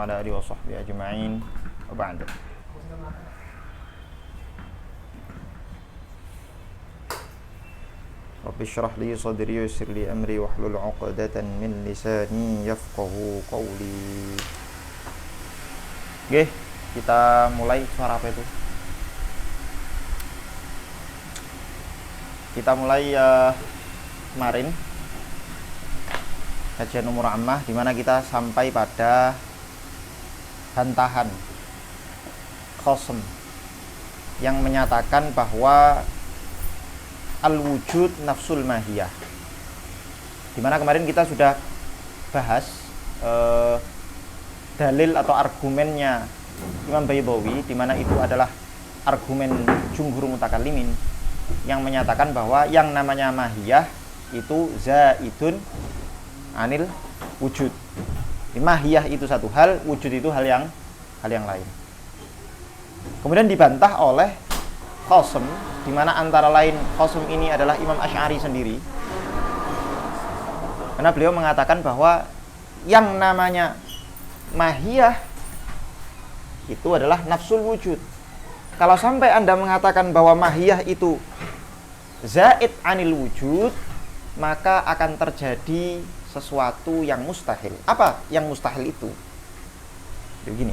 Ala alihi wa sahbihi ajma'in wa ba'd. Rabbi shrah li sadri wa yassir li amri wahlul 'uqdatan min lisani yafqahu qawli. Oke, kita mulai. Suara apa itu? Kita mulai kemarin kajian umur ammah di mana kita sampai pada bantahan Qasem yang menyatakan bahwa al-wujud nafsul mahiyah, dimana kemarin kita sudah bahas dalil atau argumennya Imam Baydawi, dimana itu adalah argumen jumhur mutakallimin yang menyatakan bahwa yang namanya mahiyah itu zaidun anil wujud. Mahiyah itu satu hal, wujud itu hal yang lain. Kemudian dibantah oleh Qasem, di mana antara lain Qasem ini adalah Imam Asy'ari sendiri. Karena beliau mengatakan bahwa yang namanya mahiyah itu adalah nafsul wujud. Kalau sampai Anda mengatakan bahwa mahiyah itu zaid anil wujud, maka akan terjadi sesuatu yang mustahil. Apa yang mustahil itu? Begini.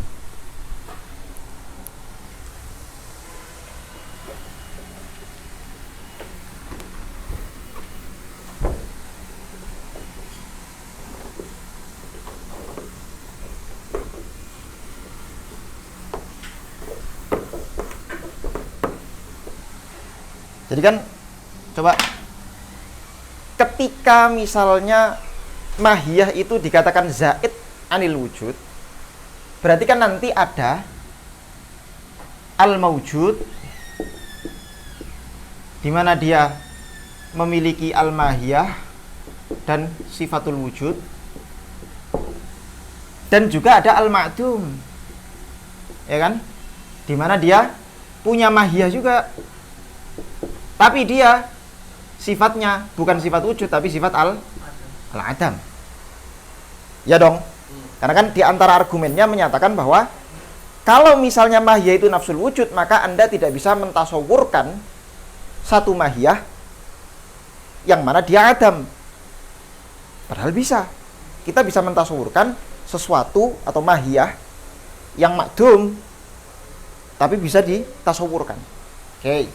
Jadi kan coba ketika misalnya mahiyah itu dikatakan zaid anil wujud, berarti kan nanti ada al-mawjud di mana dia memiliki al-mahiyah dan sifatul wujud, dan juga ada al-ma'dum, ya kan, di mana dia punya mahiyah juga, tapi dia sifatnya bukan sifat wujud tapi sifat al-adam. Ya dong. Karena kan di antara argumennya menyatakan bahwa kalau misalnya mahiyah itu nafsul wujud, maka Anda tidak bisa mentasawurkan satu mahiyah yang mana dia adam. Padahal bisa. Kita bisa mentasawurkan sesuatu atau mahiyah yang makdum tapi bisa ditasawurkan. Oke.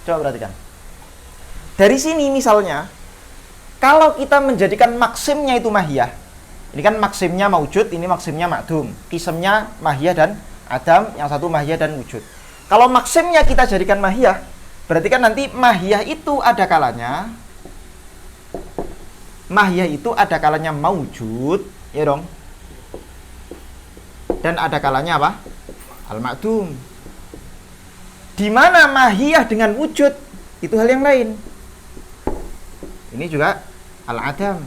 Coba perhatikan. Dari sini misalnya, kalau kita menjadikan maksimnya itu mahiyah, ini kan maksimnya maujud, ini maksimnya makdum, kisemnya mahiyah dan adam, yang satu mahiyah dan wujud. Kalau maksimnya kita jadikan mahiyah, berarti kan nanti mahiyah itu ada kalanya maujud, ya dong, dan ada kalanya apa? Al-makdum. Di mana mahiyah dengan wujud itu hal yang lain. Ini juga al-adam.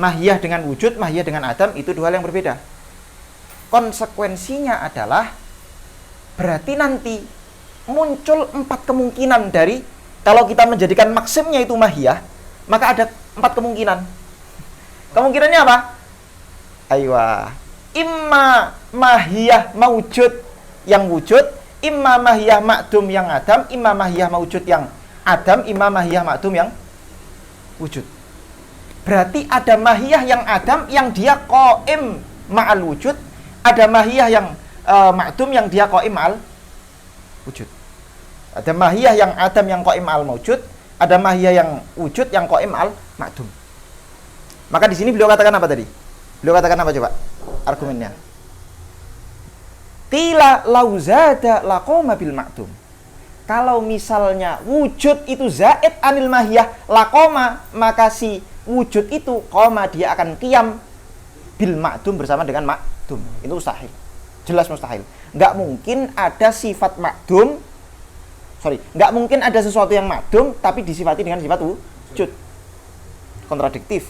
Mahiyah dengan wujud, mahiyah dengan adam itu dua hal yang berbeda. Konsekuensinya adalah berarti nanti muncul 4 kemungkinan dari, kalau kita menjadikan maksimnya itu mahiyah, maka ada 4 kemungkinan. Kemungkinannya apa? Aywa. Imma mahiyah maujud yang wujud, imma mahiyah makdum yang adam, imma mahiyah maujud yang adam, imma mahiyah makdum yang wujud. Berarti ada mahiyah yang adam yang dia qaim ma'al wujud, ada mahiyah yang makdum yang dia qaim ma'al wujud. Ada mahiyah yang adam yang qaim ma'al mawjud, ada mahiyah yang wujud yang qaim ma'al makdum. Maka di sini beliau katakan apa tadi? Beliau katakan apa coba? Argumennya. Qila lau zada laqoma bil makdum. Kalau misalnya wujud itu zaid anil mahiyah laqoma, maka si wujud itu qoma, dia akan qiyam bil makdum, bersama dengan makdum. Itu mustahil. Jelas mustahil. Enggak mungkin ada sifat makdum. Enggak mungkin ada sesuatu yang makdum tapi disifati dengan sifat wujud. Kontradiktif.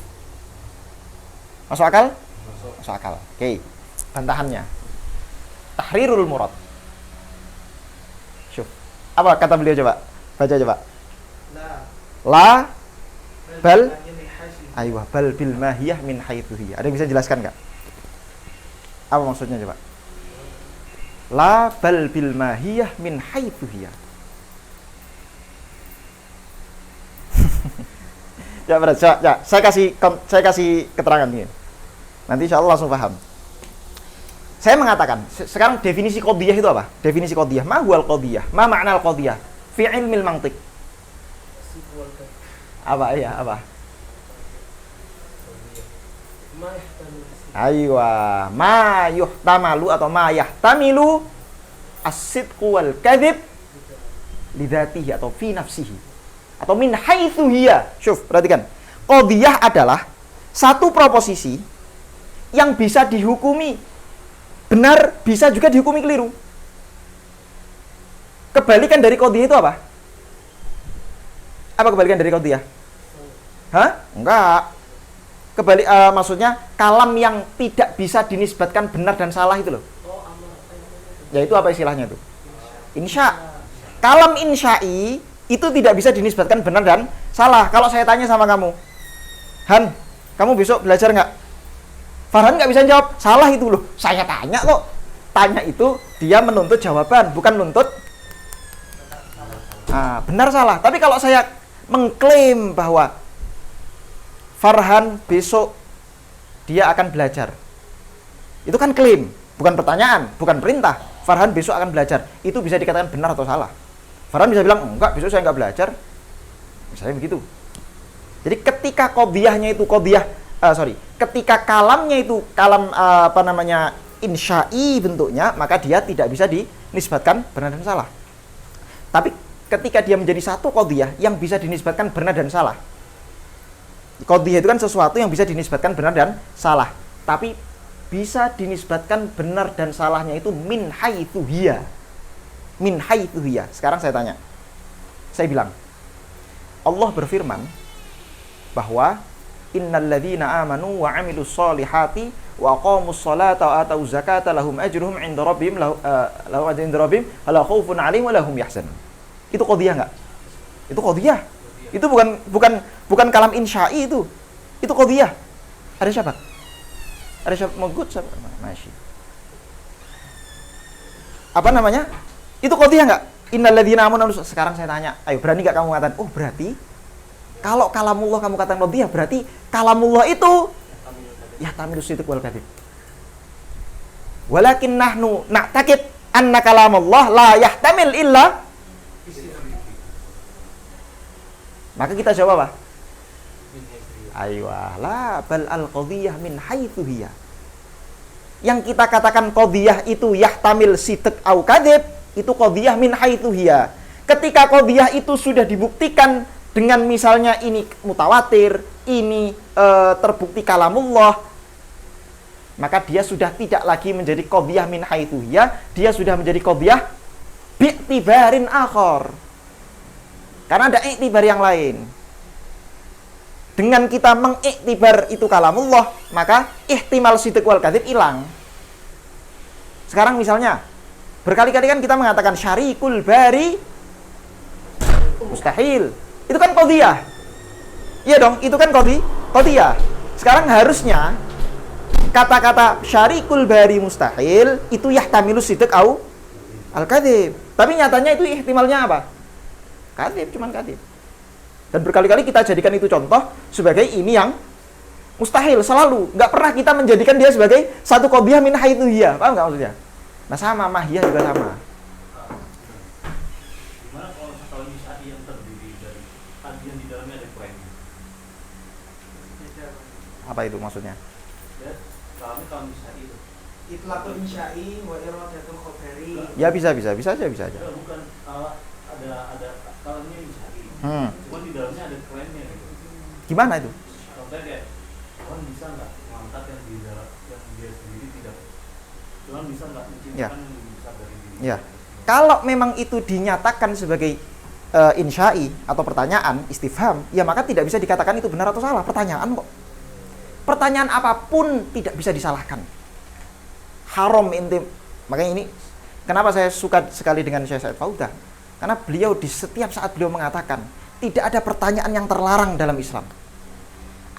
Masuk akal? Masuk akal. Oke. Bantahannya. Tahrirul murad. Syuf. Apa kata beliau coba? Baca coba. La bal aywa bal bil mahiyah min haitsu hiya. Ada yang bisa jelaskan enggak? Apa maksudnya coba? La bal bil mahiyah min haitsu hiya. Ya, saya kasih keterangan ini. Nanti insya Allah langsung paham. Saya mengatakan, sekarang definisi qadhiyah itu apa? Definisi qadhiyah, ma huwal qadhiyah? Ma ma'nal qadhiyah? Fi ilmil mantiq. Apa ya, apa? Aywa, ma yuhtamalu atau ma yahtamilu as-sidqu wal kadhib li dzatihi atau fi nafsihi. Atau min haitsu hiya. Syuf, perhatikan. Qadhiyah adalah satu proposisi yang bisa dihukumi benar, bisa juga dihukumi keliru. Kebalikan dari qadhiyah itu apa? Apa kebalikan dari qadhiyah? Hah? Enggak. Maksudnya kalam yang tidak bisa dinisbatkan benar dan salah itu loh. Yaitu apa istilahnya itu? Insya. Kalam insya'i itu tidak bisa dinisbatkan benar dan salah. Kalau saya tanya sama kamu, Han, kamu besok belajar nggak? Farhan nggak bisa jawab, salah itu loh. Saya tanya kok. Tanya itu dia menuntut jawaban, bukan menuntut benar salah. Tapi kalau saya mengklaim bahwa Farhan besok dia akan belajar, itu kan klaim, bukan pertanyaan, bukan perintah. Farhan besok akan belajar, itu bisa dikatakan benar atau salah. Farhan bisa bilang, enggak, besok saya enggak belajar. Misalnya begitu. Jadi ketika qadhiyahnya itu ketika kalamnya itu kalam insya'i bentuknya, maka dia tidak bisa dinisbatkan benar dan salah. Tapi ketika dia menjadi satu qadhiyah yang bisa dinisbatkan benar dan salah. Qadhiyah itu kan sesuatu yang bisa dinisbatkan benar dan salah. Tapi bisa dinisbatkan benar dan salahnya itu min haitsu hiya. Min haitsu hiya. Sekarang saya tanya. Saya bilang, Allah berfirman bahwa innal ladzina amanu wa 'amilus shalihati wa aqamus shalata wa atuz zakata lahum ajruhum 'inda rabbihim lahum ajrun 'inda rabbihim la khaufun 'alaihim wa lahum yahzanun. Itu qadhiyah enggak? Itu qadhiyah. Itu bukan kalam insya'i itu. Itu qadhiyah. Ada siapa? Ada siapa? Mogut siapa? Masih. Apa namanya? Itu qadhiyah enggak? Innal ladzina amanu. Sekarang saya tanya, ayo berani enggak kamu mengatakan, oh berarti kalau kalamullah kamu katakan qadhiyah, berarti kalamullah itu yahtamilu sidq wal kadhib. Walakin nahnu na'taqid anna kalamullah la yahtamil illa. Maka kita jawab apa? Aywa la bal al qadhiyah min haitsu hiya. Yang kita katakan qadhiyah itu yahtamil sidq au kadhib, itu qadhiyah min haitsu hiya. Ketika qadhiyah itu sudah dibuktikan dengan misalnya ini mutawatir, ini terbukti kalamullah, maka dia sudah tidak lagi menjadi qadhiyah min haitsu hiya, dia sudah menjadi qadhiyah bi'tibarin akhar. Karena ada iktibar yang lain. Dengan kita mengiktibar itu kalamullah, maka ihtimal sidq wal kadzib hilang. Sekarang misalnya, berkali-kali kan kita mengatakan syarikul bari mustahil. Itu kan qadhiyah. Iya dong, itu kan qadhiyah. Sekarang harusnya kata-kata syarikul bari mustahil itu yahtamilu sidq au al kadzib. Tapi nyatanya itu ihtimalnya apa? Kadhib, cuman kadhib. Dan berkali-kali kita jadikan itu contoh sebagai ini yang mustahil selalu. Nggak pernah kita menjadikan dia sebagai satu qadhiyah min haitsu hiya. Paham nggak maksudnya? Nah sama, mahiyah juga sama. Gimana kalau misalnya yang terdiri dari kajian di dalamnya ada klaim? Apa itu maksudnya? Ya, kalau misalnya itu itlaqul insya'i wa iradatul khabari. Ya bisa aja. Bukan ada kalamnya insya'i. Cuma di dalamnya ada klaimnya gitu. Gimana itu? Contohnya kayak orang bisa nggak mengangkat yang di dalam yang dia sendiri tidak. Tuhan bisa nggak menciptakan yang lebih besar dari diri. Ya. Kalau memang itu dinyatakan sebagai insya'i atau pertanyaan, istifham, ya maka tidak bisa dikatakan itu benar atau salah. Pertanyaan kok. Pertanyaan apapun tidak bisa disalahkan. Haram intim. Makanya ini kenapa saya suka sekali dengan Syekh Said Faudah. Karena beliau di setiap saat beliau mengatakan tidak ada pertanyaan yang terlarang dalam Islam.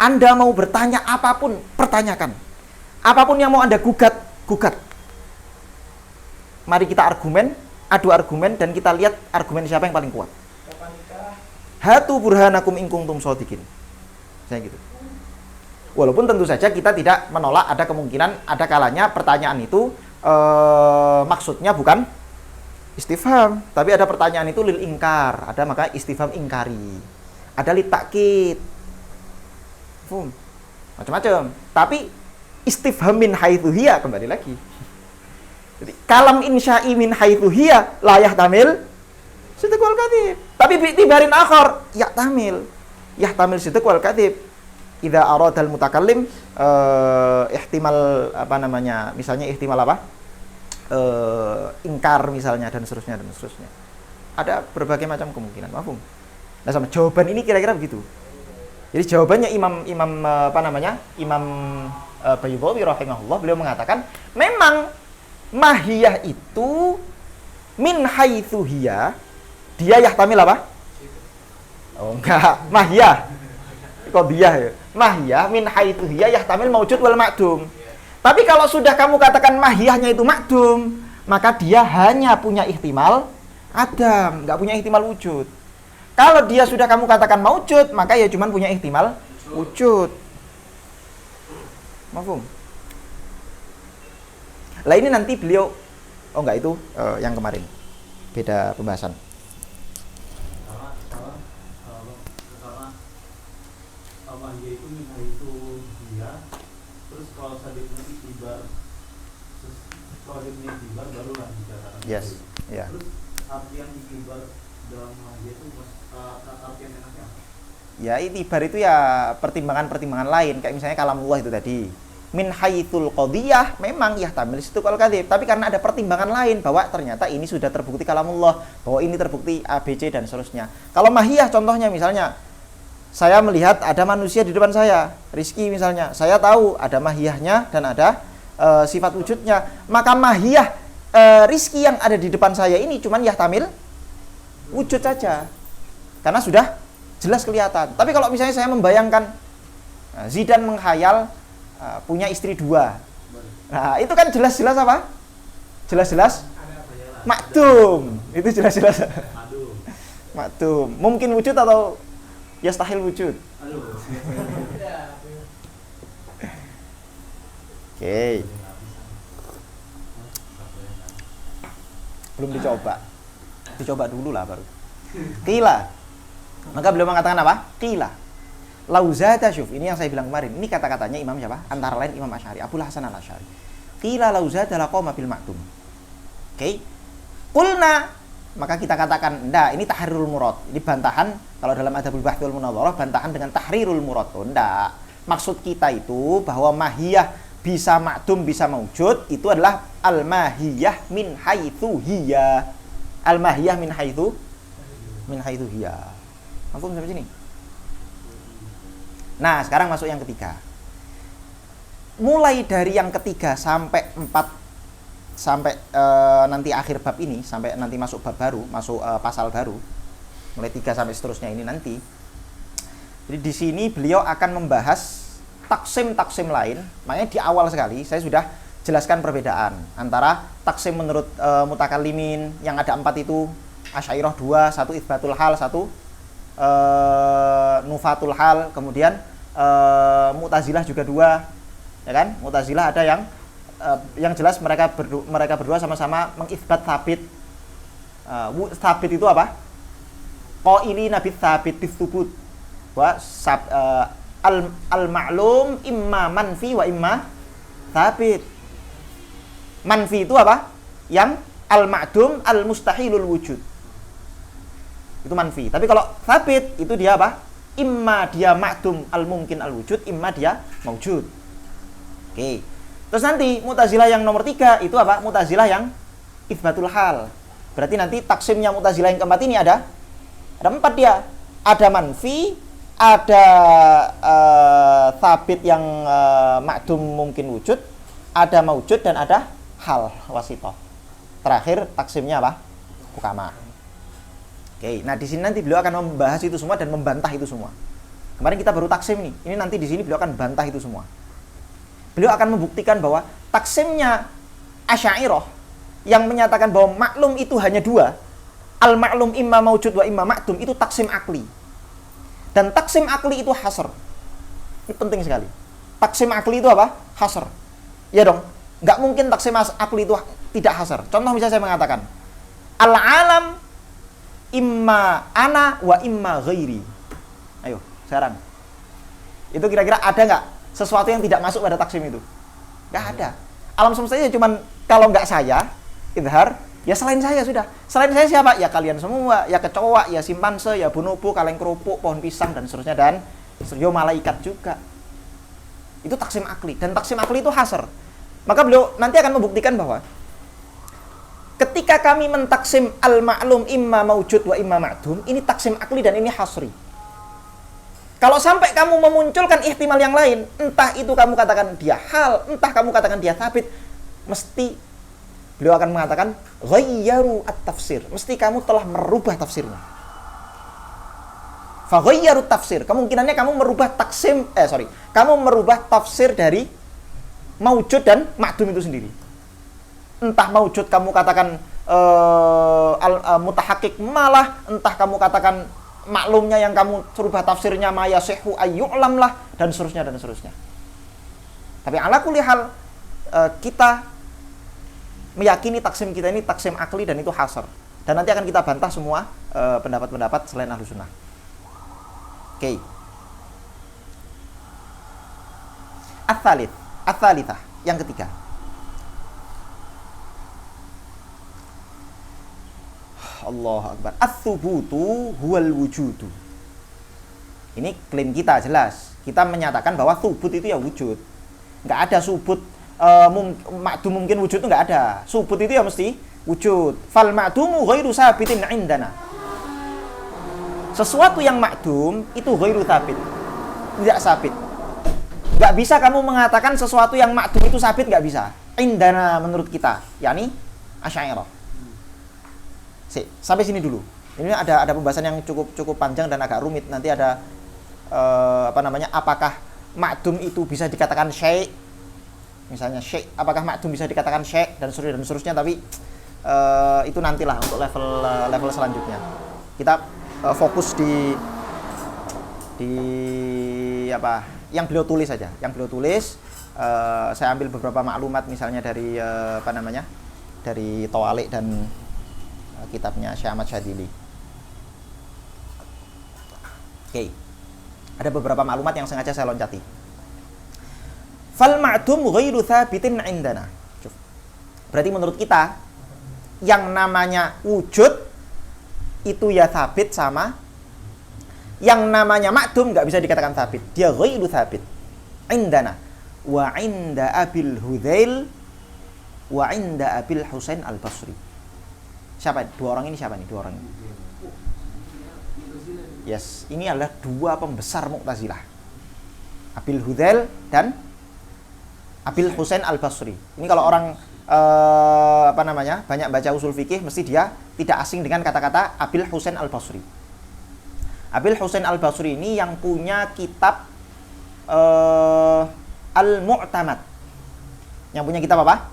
Anda mau bertanya apapun, pertanyakan. Apapun yang mau Anda gugat, gugat. Mari kita adu argumen dan kita lihat argumen siapa yang paling kuat. Kapan nikah? Hatu burhanakum in kuntum shodiqin. Saya gitu. Walaupun tentu saja kita tidak menolak ada kemungkinan ada kalanya pertanyaan itu maksudnya bukan istifham, tapi ada pertanyaan itu lil ingkar, ada maka istifham ingkari. Ada lit takkid. Macam-macam. Tapi istifham min haitsu hiya kembali lagi. Jadi kalam insya'i min haitsu hiya la yahtamil sidq wal kadzib. Tapi bi'tibarin akhar yahtamil sidq wal kadzib. Idza aradal mutakallim ihtimal misalnya ihtimal ingkar misalnya dan seterusnya. Ada berbagai macam kemungkinan, mafhum. Nah, sama jawaban ini kira-kira begitu. Jadi jawabannya Imam Bayyidhawi rahimahullah, beliau mengatakan memang mahiyah itu min haitsu hiya, dia yahtamil apa? Oh enggak, mahiyah. Qadiyah ya. Mahiyah min haitsu hiya yahtamil maujud wal ma'dum. Tapi kalau sudah kamu katakan mahiyahnya itu ma'dum, maka dia hanya punya ihtimal adam, enggak punya ihtimal wujud. Kalau dia sudah kamu katakan maujud, maka ya cuman punya ihtimal wujud. Mafhum? Lah ini nanti beliau itu yang kemarin. Beda pembahasan. Mahiyah itu minha itu dia, terus kalau sadiknya iktibar barulah dikatakan. Yes, ya. Terus artian iktibar dalam mahiyah itu artian enaknya apa? Ya, iktibar itu ya pertimbangan-pertimbangan lain, kayak misalnya kalamullah itu tadi. Min haitsul qadiyah memang yahtamil sidq wal kadzib, tapi karena ada pertimbangan lain bahwa ternyata ini sudah terbukti kalamullah, bahwa ini terbukti ABC dan seterusnya. Kalau mahiyah contohnya misalnya saya melihat ada manusia di depan saya, Rizki misalnya. Saya tahu ada mahiyahnya dan ada sifat wujudnya. Maka mahiyah Rizki yang ada di depan saya ini cuman yahtamil wujud saja. Karena sudah jelas kelihatan. Tapi kalau misalnya saya membayangkan Zidan menghayal punya istri 2. Nah, itu kan jelas-jelas apa? Jelas-jelas makdum. Itu jelas-jelas makdum. Mungkin wujud atau yastahil wujud. Oke. Belum dicoba. Dicoba dulu lah baru. Qila. Maka beliau mengatakan apa? Qila. Lauzata syuf. Ini yang saya bilang kemarin. Ini kata-katanya Imam siapa? Antara lain Imam Asy'ari, Abul Hasan Al-Asy'ari. Qila lauzata laqama bil ma'dum. Oke. Qulna, maka kita katakan, enggak, ini tahrirul murad. Ini bantahan, kalau dalam adabul bahth wal munadharah, bantahan dengan tahrirul murad. Oh, enggak. Maksud kita itu bahwa mahiyah bisa ma'dum, bisa maujud, itu adalah al-mahiyah min haitsu hiya. Al-mahiyah min haitsu hiya. Mafhum sampai sini? Nah, sekarang masuk yang ketiga. Mulai dari yang ketiga sampai 4 sampai nanti akhir bab ini, sampai nanti masuk bab baru, masuk pasal baru, mulai 3 sampai seterusnya ini nanti. Jadi di sini beliau akan membahas taksim-taksim lain. Makanya di awal sekali saya sudah jelaskan perbedaan antara taksim menurut mutakallimin yang ada 4 itu, Asy'ariyah 2, 1 itsbatul hal, 1 nufatul hal, kemudian Mu'tazilah juga 2, ya kan? Mu'tazilah ada yang jelas mereka berdua sama-sama mengitsbat sabit. Sabit itu apa? Qaili nabi sabit bisubut. Wa al-ma'lum imma manfi wa imma sabit. Manfi itu apa? Yang al-ma'dum al-mustahilul wujud. Itu manfi. Tapi kalau sabit itu dia apa? Imma dia ma'dum al-mungkin al-wujud, imma dia maujud. Oke. Terus nanti Mu'tazilah yang nomor 3 itu apa? Mu'tazilah yang itsbatul hal. Berarti nanti taksimnya Mu'tazilah yang keempat ini ada 4 dia. Ada manfi, ada sabit yang ma'dum mungkin wujud, ada maujud dan ada hal wasithah. Terakhir taksimnya apa? Hukama. Oke, nah di sini nanti beliau akan membahas itu semua dan membantah itu semua. Kemarin kita baru taksim nih. Ini nanti di sini beliau akan bantah itu semua. beliau akan membuktikan bahwa taksimnya Asy'ariyah yang menyatakan bahwa maklum itu hanya dua, al-ma'lum imma maujud wa imma ma'dum, itu taksim akli. Dan taksim akli itu hasr. Ini penting sekali. Taksim akli itu apa? Hasr. Ya dong. Nggak mungkin taksim akli itu tidak hasr. Contoh misalnya saya mengatakan, al-alam imma ana wa imma ghairi. Ayo, sekarang. Itu kira-kira ada nggak sesuatu yang tidak masuk pada taksim itu? Nggak ada. Alam semesta itu cuman kalau nggak saya, idhar, ya selain saya sudah. Selain saya siapa? Ya kalian semua, ya kecoa, ya simpanse, ya bonobo, kaleng kerupuk, pohon pisang, dan seterusnya. Dan seterusnya malaikat juga. Itu taksim akli. Dan taksim akli itu hasr. Maka beliau nanti akan membuktikan bahwa ketika kami mentaksim al-ma'lum imma maujud wa imma ma'dum, ini taksim akli dan ini hasri. Kalau sampai kamu memunculkan ihtimal yang lain, entah itu kamu katakan dia hal, entah kamu katakan dia thabit, mesti beliau akan mengatakan ghayyaru at-tafsir. Mesti kamu telah merubah tafsirnya. Fa ghayyaru tafsir. Kemungkinannya kamu merubah kamu merubah tafsir dari maujud dan ma'dum itu sendiri. Entah maujud kamu katakan mutahakkik malah, entah kamu katakan maklumnya yang kamu rubah tafsirnya ma yasihu ayyu'lam lah, dan seterusnya dan seterusnya. Tapi ala kulli hal kita meyakini taksim kita ini taksim akli dan itu hasr. Dan nanti akan kita bantah semua pendapat-pendapat selain Ahlus Sunnah. Oke. Ats-tsalitsah, yang ketiga. Allahu Akbar. Ats-tsubutu huwal wujudu. Ini klaim kita jelas. Kita menyatakan bahwa tsubut itu ya wujud. Enggak ada subut ma'dum mungkin wujud itu enggak ada. Subut itu ya mesti wujud. Fal ma'dumu ghairu sabitin indana. Sesuatu yang ma'dum itu ghairu sabit. Tidak sabit. Enggak bisa kamu mengatakan sesuatu yang ma'dum itu sabit, enggak bisa. Indana menurut kita, yakni Asy'ariyah. Sampai sini dulu. Ini ada pembahasan yang cukup panjang dan agak rumit. Nanti ada apakah ma'dum itu bisa dikatakan syai'? Misalnya syai', apakah ma'dum bisa dikatakan syai' dan seterusnya, tapi itu nantilah untuk level selanjutnya. Kita fokus di yang beliau tulis saja. Yang beliau tulis saya ambil beberapa maklumat misalnya dari dari Tawalik dan kitabnya Syekh Ahmad Syadzili. Oke. Ada beberapa maklumat yang sengaja saya loncati. Fal ma'dum ghairu tsabitin indana. Berarti menurut kita yang namanya wujud itu ya tsabit sama yang namanya ma'dum enggak bisa dikatakan tsabit. Dia ghairu tsabit. Indana wa inda Abil Hudzail wa inda Abil Husain Al-Basri. Siapa? Dua orang ini siapa nih? Dua orang ini. Yes, ini adalah dua pembesar Mu'tazilah. Abil Hudzail dan Abil Husain Al-Basri. Ini kalau orang banyak baca usul fikih, mesti dia tidak asing dengan kata-kata Abil Husain Al-Basri. Abil Husain Al-Basri ini yang punya kitab Al-Mu'tamad. Yang punya kitab apa?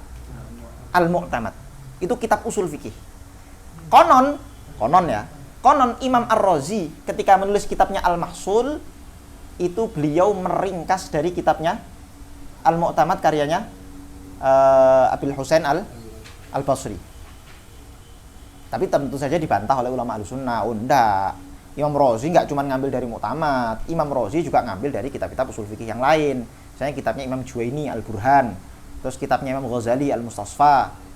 Al-Mu'tamad. Itu kitab usul fikih. Konon Imam Ar-Razi ketika menulis kitabnya Al-Mahsul itu beliau meringkas dari kitabnya Al-Mu'tamad karyanya Abil Husain Al-Basri. Tapi tentu saja dibantah oleh ulama Ahlussunnah. Enggak. Imam Razi enggak cuma ngambil dari Mu'tamad. Imam Razi juga ngambil dari kitab-kitab usul fikih yang lain. Misalnya kitabnya Imam Juwaini Al-Burhan, terus kitabnya Imam Ghazali Al-Mustasfa.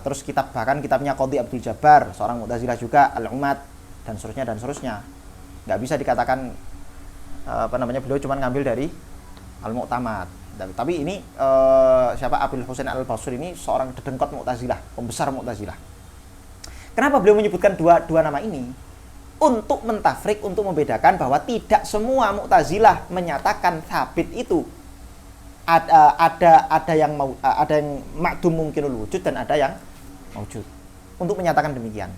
Terus kitabnya Qadhi Abdul Jabbar, seorang Mu'tazilah juga, Al-Umad, dan seterusnya. Nggak bisa dikatakan beliau cuma ngambil dari Al-Mu'tamad. Tapi ini Abil Husain Al-Basri ini seorang dedengkot Mu'tazilah, pembesar Mu'tazilah. Kenapa beliau menyebutkan dua nama ini? Untuk mentafrik, untuk membedakan bahwa tidak semua Mu'tazilah menyatakan sabit itu. Ada yang ma'dum mungkinul wujud dan ada yang maujud. Untuk menyatakan demikian.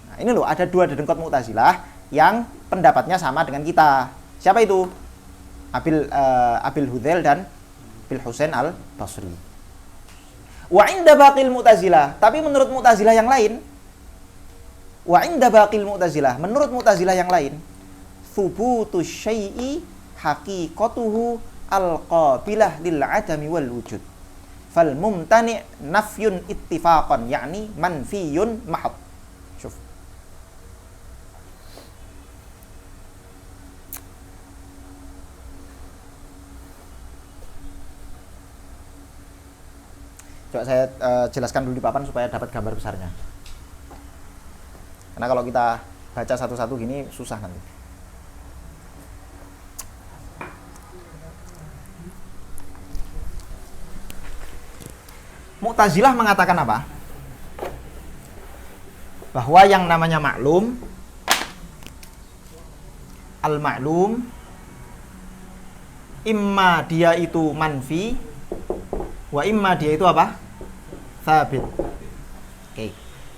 Nah, ini loh, ada dua dedengkot Mu'tazilah yang pendapatnya sama dengan kita. Siapa itu? Abil Hudzail dan bil Husain al-Basri. Wa inda baqil Mu'tazilah, tapi menurut Mu'tazilah yang lain, wa inda baqil Mu'tazilah, menurut Mu'tazilah yang lain, thubutus syai'i haqiqatuhu al-qabilah lil adami wal wujud. Fal mumtani' nafyun ittifaqan, yakni manfiyun mahad. Syuf. Coba saya jelaskan dulu di papan supaya dapat gambar besarnya. Karena kalau kita baca satu-satu gini susah nanti. Mu'tazilah mengatakan apa? Bahwa yang namanya maklum, al-maklum, imma dia itu manfi, wa imma dia itu apa? Tsabit. Oke.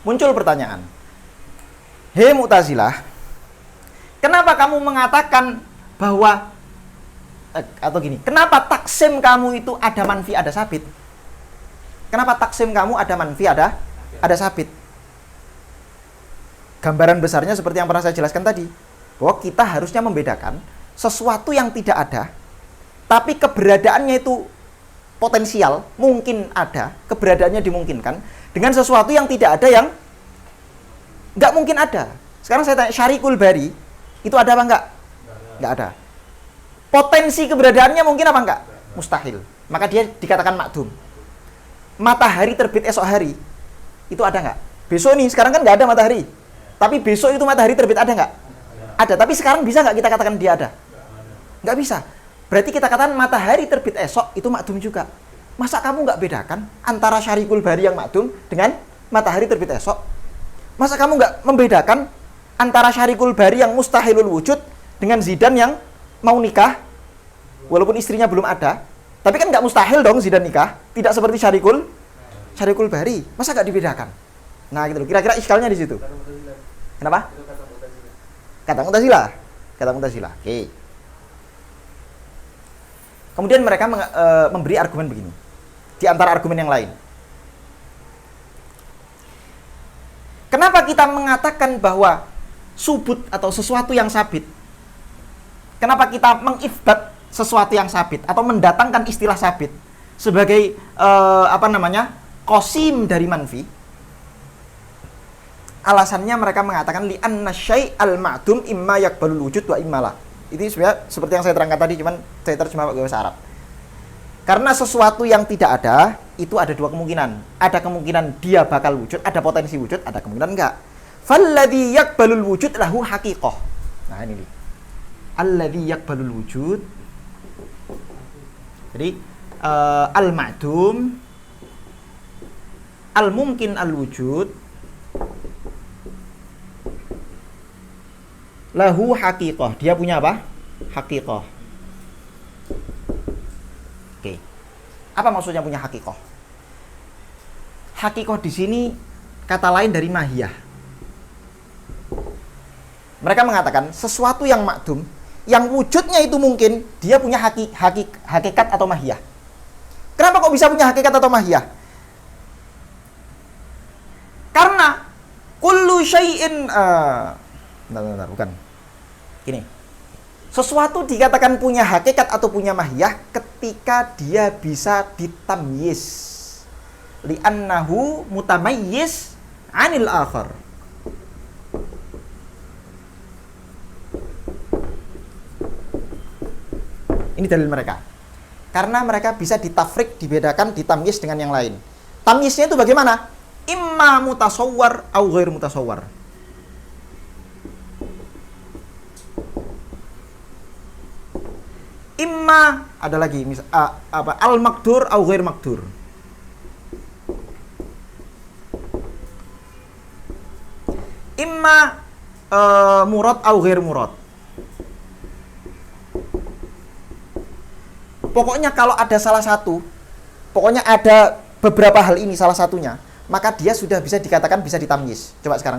Muncul pertanyaan. Hei Mu'tazilah, kenapa kamu mengatakan bahwa atau gini, kenapa taksim kamu itu ada manfi, ada sabit? Kenapa taksim kamu ada manfi, ada sabit? Gambaran besarnya seperti yang pernah saya jelaskan tadi, bahwa kita harusnya membedakan sesuatu yang tidak ada, tapi keberadaannya itu potensial, mungkin ada, keberadaannya dimungkinkan, dengan sesuatu yang tidak ada, yang nggak mungkin ada. Sekarang saya tanya, Syarikul Bari, itu ada apa enggak? Nggak ada. Potensi keberadaannya mungkin apa enggak? Mustahil. Maka dia dikatakan makdum. Matahari terbit esok hari, itu ada nggak? Besok nih, sekarang kan nggak ada matahari. Tapi besok itu matahari terbit ada nggak? Ada. Tapi sekarang bisa nggak kita katakan dia ada? Nggak bisa. Berarti kita katakan matahari terbit esok itu makdum juga. Masa kamu nggak bedakan antara Syarikul Bari yang makdum dengan matahari terbit esok? Masa kamu nggak membedakan antara Syarikul Bari yang mustahilul wujud dengan Zidan yang mau nikah walaupun istrinya belum ada? Tapi kan nggak mustahil dong Zidan nikah, tidak seperti Syarikul Bari. Masa nggak dibedakan? Nah gitu loh, kira-kira iskalnya di situ. Kenapa? Kata Mu'tazilah. Oke. Kemudian mereka memberi argumen begini, di antara argumen yang lain. Kenapa kita mengatakan bahwa subut atau sesuatu yang sabit? Kenapa kita mengifbat sesuatu yang sabit atau mendatangkan istilah sabit sebagai qasim dari manfi? Alasannya mereka mengatakan li anna syai'al ma'dum imma yaqbalul wujud wa imma la. Itu sebenarnya seperti yang saya terangkan tadi, cuman saya terjemah pakai bahasa Arab. Karena sesuatu yang tidak ada itu ada dua kemungkinan. Ada kemungkinan dia bakal wujud, ada potensi wujud, ada kemungkinan enggak. Falladzi yaqbalul wujud lahu haqiqah. Nah ini nih. Alladzi yaqbalul wujud. Jadi al-ma'dum, al-mumkin al-wujud, lahu haqiqah. Dia punya apa? Haqiqah. Oke. Apa maksudnya punya haqiqah? Haqiqah di sini kata lain dari mahiyah. Mereka mengatakan sesuatu yang makdum, yang wujudnya itu mungkin, dia punya hakikat atau mahiyah. Kenapa kok bisa punya hakikat atau mahiyah? Karena kullu syai'in bukan. Gini. Sesuatu dikatakan punya hakikat atau punya mahiyah ketika dia bisa ditamyiz. Li'annahu mutamayyiz 'anil akhar. Ini dalil mereka. Karena mereka bisa ditafrik, dibedakan, ditamyiz dengan yang lain. Tamyiznya itu bagaimana? Imma mutasawwar au ghair mutasawwar. Imma ada lagi al-maqdur au ghair maqdur. Imma murad au ghair murad. Pokoknya kalau ada salah satu, pokoknya ada beberapa hal ini salah satunya, maka dia sudah bisa dikatakan bisa ditamyiz. Coba sekarang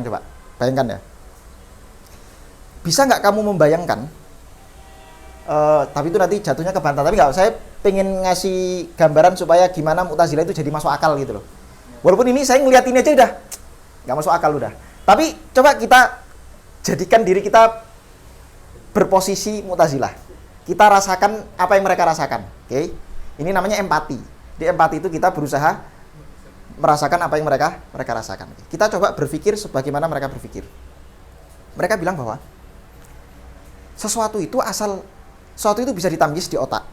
bayangkan ya. Bisa nggak kamu membayangkan Tapi itu nanti jatuhnya ke bantah. Tapi nggak, saya pengen ngasih gambaran supaya gimana Mu'tazilah itu jadi masuk akal gitu loh. Walaupun ini saya ngeliat ini aja udah nggak masuk akal udah. Tapi coba kita jadikan diri kita berposisi Mu'tazilah. Kita rasakan apa yang mereka rasakan. Oke? Ini namanya empati. Di empati itu kita berusaha merasakan apa yang mereka rasakan. Kita coba berpikir sebagaimana mereka berpikir. Mereka bilang bahwa sesuatu itu bisa ditamyiz di otak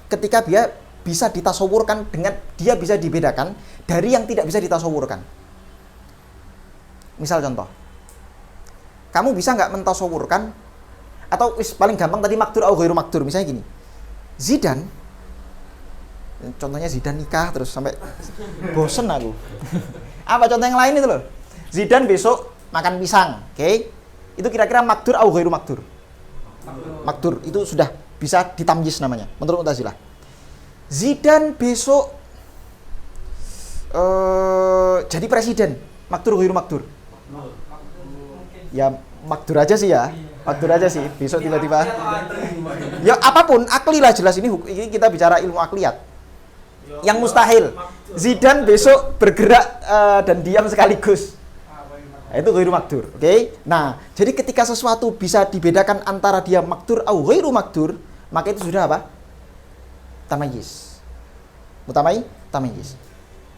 ketika dia bisa ditasawurkan dengan dia bisa dibedakan dari yang tidak bisa ditasawurkan. Misal contoh, kamu bisa nggak mentasawurkan, atau paling gampang tadi makdur atau ghairu makdur, misalnya gini, Zidane, contohnya Zidane nikah terus sampai bosen aku. Apa contoh yang lain itu loh, Zidane besok makan pisang, oke? Itu kira-kira makdur atau ghairu makdur? Makdur, itu sudah bisa ditamyiz namanya menurut Mu'tazilah. Zidane besok jadi presiden, makdur ghairu makdur? Ya makdur aja sih ya, makdur aja sih. Besok tiba-tiba ya apapun, akli lah jelas, ini kita bicara ilmu akliyat. Yang mustahil, Zidane besok bergerak dan diam sekaligus, nah, itu ghairu makdur. Oke? Nah, jadi ketika sesuatu bisa dibedakan antara dia makdur atau ghairu makdur, maka itu sudah apa? Tamayyiz. Tamayyiz.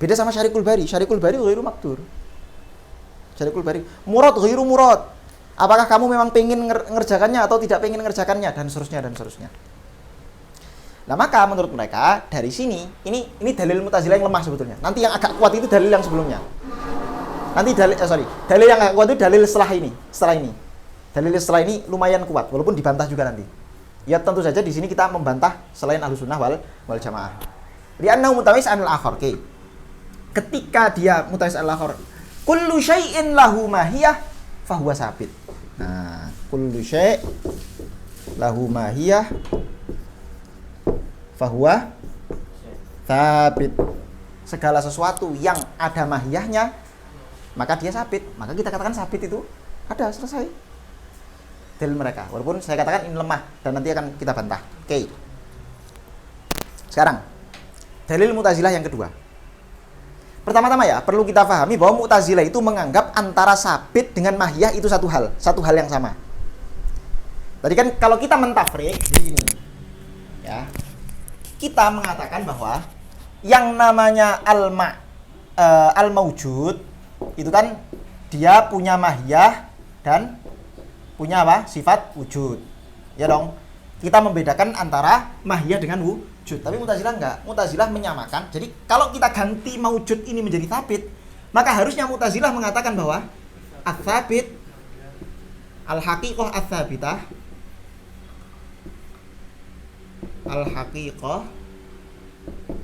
Beda sama Syarikul Bari. Syarikul Bari ghairu makdur. Syarikul Bari murad ghairu murad. Apakah kamu memang pengen ngerjakannya atau tidak pengen ngerjakannya, dan seterusnya dan seterusnya. Nah, maka menurut mereka dari sini ini dalil Mu'tazilah yang lemah sebetulnya. Nanti yang agak kuat itu dalil yang sebelumnya. Nanti dalil yang agak kuat itu dalil setelah ini. Dalil setelah ini lumayan kuat walaupun dibantah juga nanti. Ya tentu saja di sini kita membantah selain Ahlussunnah wal Jamaah. Li'annahu mutamayyiz 'anil akhar. Oke. Ketika dia mutamayyiz 'anil akhar, kullu syai'in lahu mahiyah fahuwa sabit. Nah, kullu syai' lahu mahiyah fahuwa sabit. Segala sesuatu yang ada mahiyahnya maka dia sabit. Maka kita katakan sabit itu ada, selesai. Dalil mereka. Walaupun saya katakan ini lemah dan nanti akan kita bantah. Oke. Sekarang dalil Mu'tazilah yang kedua. Pertama-tama ya, perlu kita pahami bahwa Mu'tazilah itu menganggap antara sabit dengan mahiyah itu satu hal yang sama. Tadi kan kalau kita mentafrik di sini ya, kita mengatakan bahwa yang namanya al-maujud itu kan dia punya mahiyah dan punya apa? Sifat wujud. Ya dong. Kita membedakan antara mahiyah dengan wujud. Tapi Mu'tazilah enggak. Mu'tazilah menyamakan. Jadi kalau kita ganti maujud ini menjadi sabit, maka harusnya Mu'tazilah mengatakan bahwa ats-tsabit al-haqiqah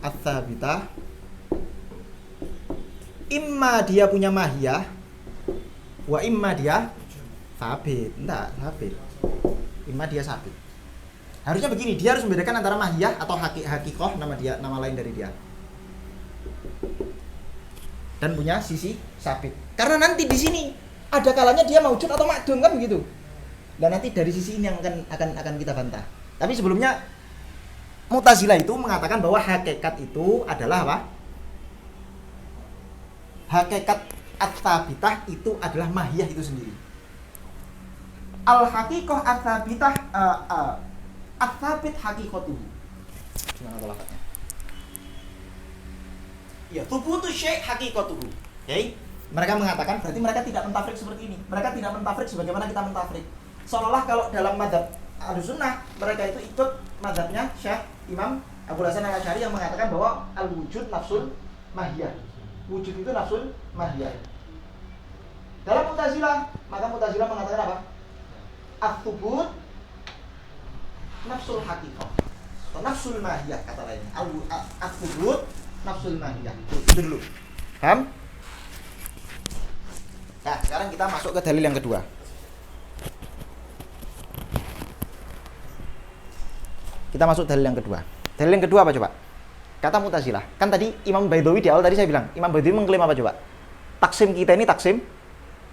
ats-tsabitah imma dia punya mahiyah wa imma dia sabit. Enggak, sabit. Imma dia sabit. Harusnya begini, dia harus membedakan antara mahiyah atau haqiqah, nama lain dari dia. Dan punya sisi sabit. Karena nanti di sini ada kalanya dia maujud atau ma'dum kan begitu. Dan nanti dari sisi ini yang akan kita bantah. Tapi sebelumnya Mu'tazilah itu mengatakan bahwa hakikat itu adalah apa? Hakikat ats-tsabitah itu adalah mahiyah itu sendiri. Al-haqiqah ats-tsabitah ats-tsabit haqiqatuhu. Gimana lafadznya? Ya, thubutu syai' haqiqatuhu. Oke? Mereka mengatakan berarti mereka tidak mentafrik seperti ini. Mereka tidak mentafrik sebagaimana kita mentafrik. Seolah-olah kalau dalam mazhab Ahlussunnah mereka itu ikut mazhabnya Syekh Imam Abu Hasan Al-Asy'ari yang mengatakan bahwa al-wujud nafsul mahiyah. Wujud itu nafsul mahiyah. Dalam Mu'tazilah, maka Mu'tazilah mengatakan apa? Ats-tsubut nafsul haqiqah. Atau nafsul mahiyah kata lainnya. Ats-tsubut nafsul mahiyah. Itu dulu. Paham? Nah, sekarang kita masuk ke dalil yang kedua. Kita masuk dalil yang kedua. Dalil yang kedua apa coba? Kata Mu'tazilah. Kan tadi Imam Baidawi di awal tadi saya bilang, Imam Baidawi mengklaim apa coba? Taksim kita ini taksim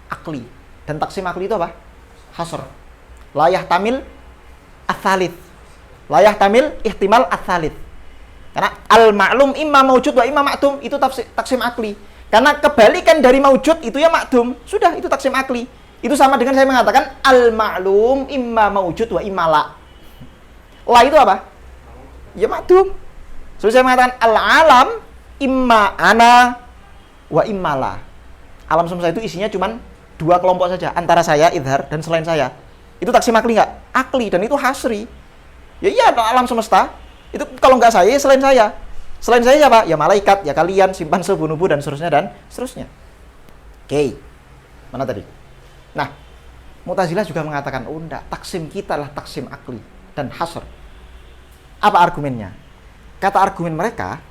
akli. Dan taksim akli itu apa? Hasr. La yahtamil ats-tsalits. layah tamil ihtimal ats-tsalits. Karena al-ma'lum imma maujud wa imma ma'dum itu taksim akli. Karena kebalikan dari maujud itu ya ma'dum. Sudah, itu taksim akli. Itu sama dengan saya mengatakan al-ma'lum imma maujud wa imma la. La itu apa? Ya ma'dum. So saya mengatakan al-alam imma ana wa imma la. Alam semesta itu isinya cuman dua kelompok saja, antara saya idhar dan selain saya. Itu taksim akli nggak? Akli, dan itu hasri. Ya iya, alam semesta. Itu kalau nggak saya, selain saya. Selain saya siapa? Ya malaikat, ya kalian, simpan sebunuh dan seterusnya dan seterusnya. Oke. Mana tadi? Nah, Mu'tazilah juga mengatakan, oh enggak, taksim kita adalah taksim akli dan hasr. Apa argumennya? Kata argumen mereka,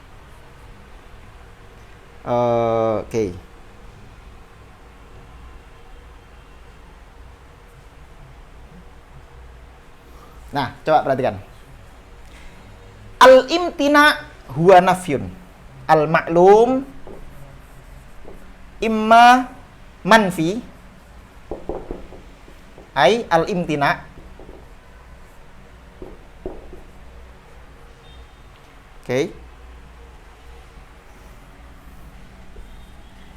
oke. Nah, coba perhatikan. Al-imtina huwa nafyun. Al-ma'lum imma manfi. Ai al-imtina. Oke.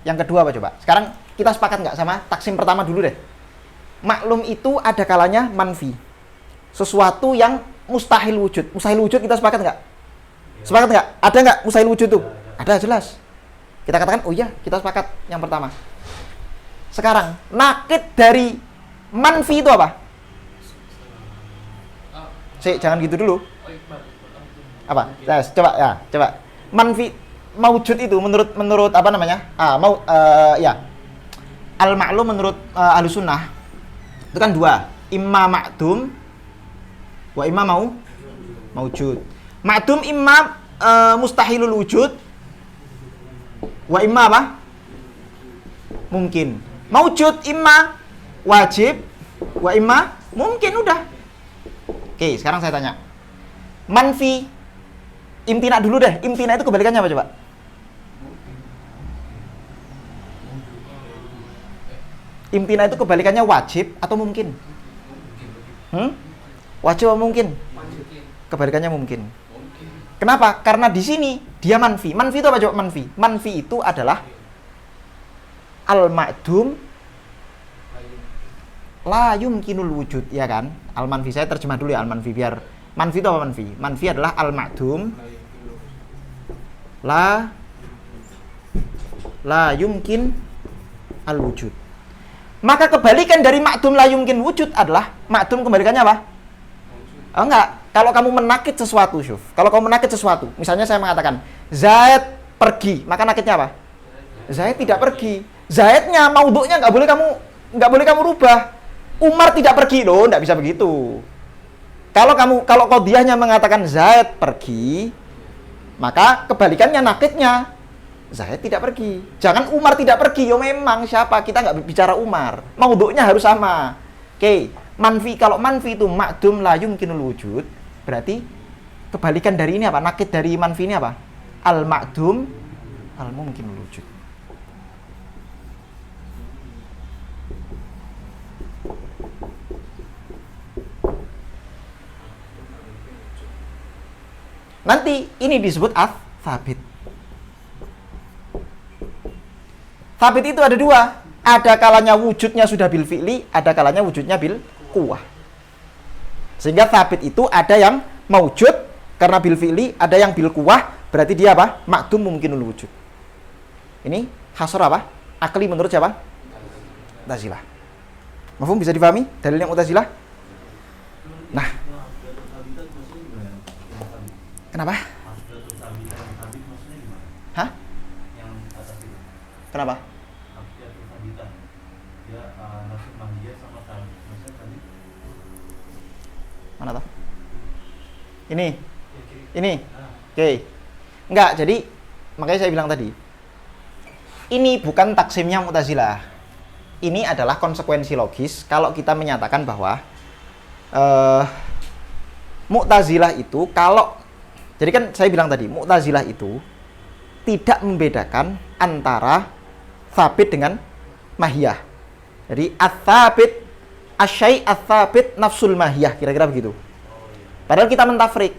Yang kedua apa coba? Sekarang kita sepakat nggak sama taksim pertama dulu deh. Maklum itu ada kalanya manfi. Sesuatu yang mustahil wujud. Mustahil wujud kita sepakat nggak? Sepakat nggak? Ada nggak mustahil wujud itu? Ada, jelas. Kita katakan, oh iya, kita sepakat yang pertama. Sekarang, nakid dari manfi itu apa? Jangan gitu dulu. Apa? Nah, coba. Manfi maujud itu menurut apa namanya? Al-ma'lum menurut Ahlus Sunnah itu kan dua, imma ma'dum wa imma maujud. Ma'dum imma mustahilul wujud wa imma apa? Mungkin. Maujud imma wajib wa imma mungkin, udah. Oke, sekarang saya tanya. Manfi imtina dulu deh. Imtina itu kebalikannya apa coba? Imtina itu kebalikannya wajib atau mungkin? Wajib atau mungkin? Kebalikannya mungkin. Kenapa? Karena di sini dia manfi. Manfi itu apa coba manfi? Manfi itu adalah al-ma'dum la yumkinul wujud, ya kan? Al-manfi, saya terjemah dulu ya al-manfi biar manfi itu apa manfi? Manfi adalah al-ma'dum la yumkin al-wujud. Maka kebalikan dari ma'dum la yumkin wujud adalah ma'dum kebalikannya apa? Oh enggak, kalau kamu menakid sesuatu, Syuf. Kalau kamu menakid sesuatu, misalnya saya mengatakan Zaid pergi, maka nakidnya apa? Zaid tidak pergi. Zaidnya maudhu'nya nggak boleh kamu rubah. Umar tidak pergi, loh, nggak bisa begitu. Kalau qadhiyahnya mengatakan Zaid pergi, maka kebalikannya nakidnya Zaid tidak pergi. Jangan Umar tidak pergi, yo memang siapa? Kita nggak bicara Umar. Maudhu'nya harus sama. Oke. Manfi, kalau manfi itu ma'dum la yumkinul wujud, berarti kebalikan dari ini apa? Nakid dari manfi ini apa? Al-ma'dum al-mumkinul wujud. Nanti ini disebut ats-tsabit. Tsabit itu ada dua. Ada kalanya wujudnya sudah bil fi'li, ada kalanya wujudnya bil kuwah. Sehingga tsabit itu ada yang maujud karena bil fi'li, ada yang bil kuwah, berarti dia apa? Ma'dum mumkinul wujud. Ini hasr apa? Akli menurut siapa? Mu'tazilah. Mafhum, bisa difahami dalilnya Mu'tazilah? Nah. Kenapa? Hah? Kenapa? Mana tuh? Ini. Oke. Enggak, jadi makanya saya bilang tadi. Ini bukan taksimnya Mu'tazilah. Ini adalah konsekuensi logis kalau kita menyatakan bahwa Mu'tazilah itu jadi kan saya bilang tadi, Mu'tazilah itu tidak membedakan antara tsabit dengan mahiyah. Jadi ats-tsabit asyai' ats-tsabit nafsul mahiyah, kira-kira begitu. Padahal kita mentafrik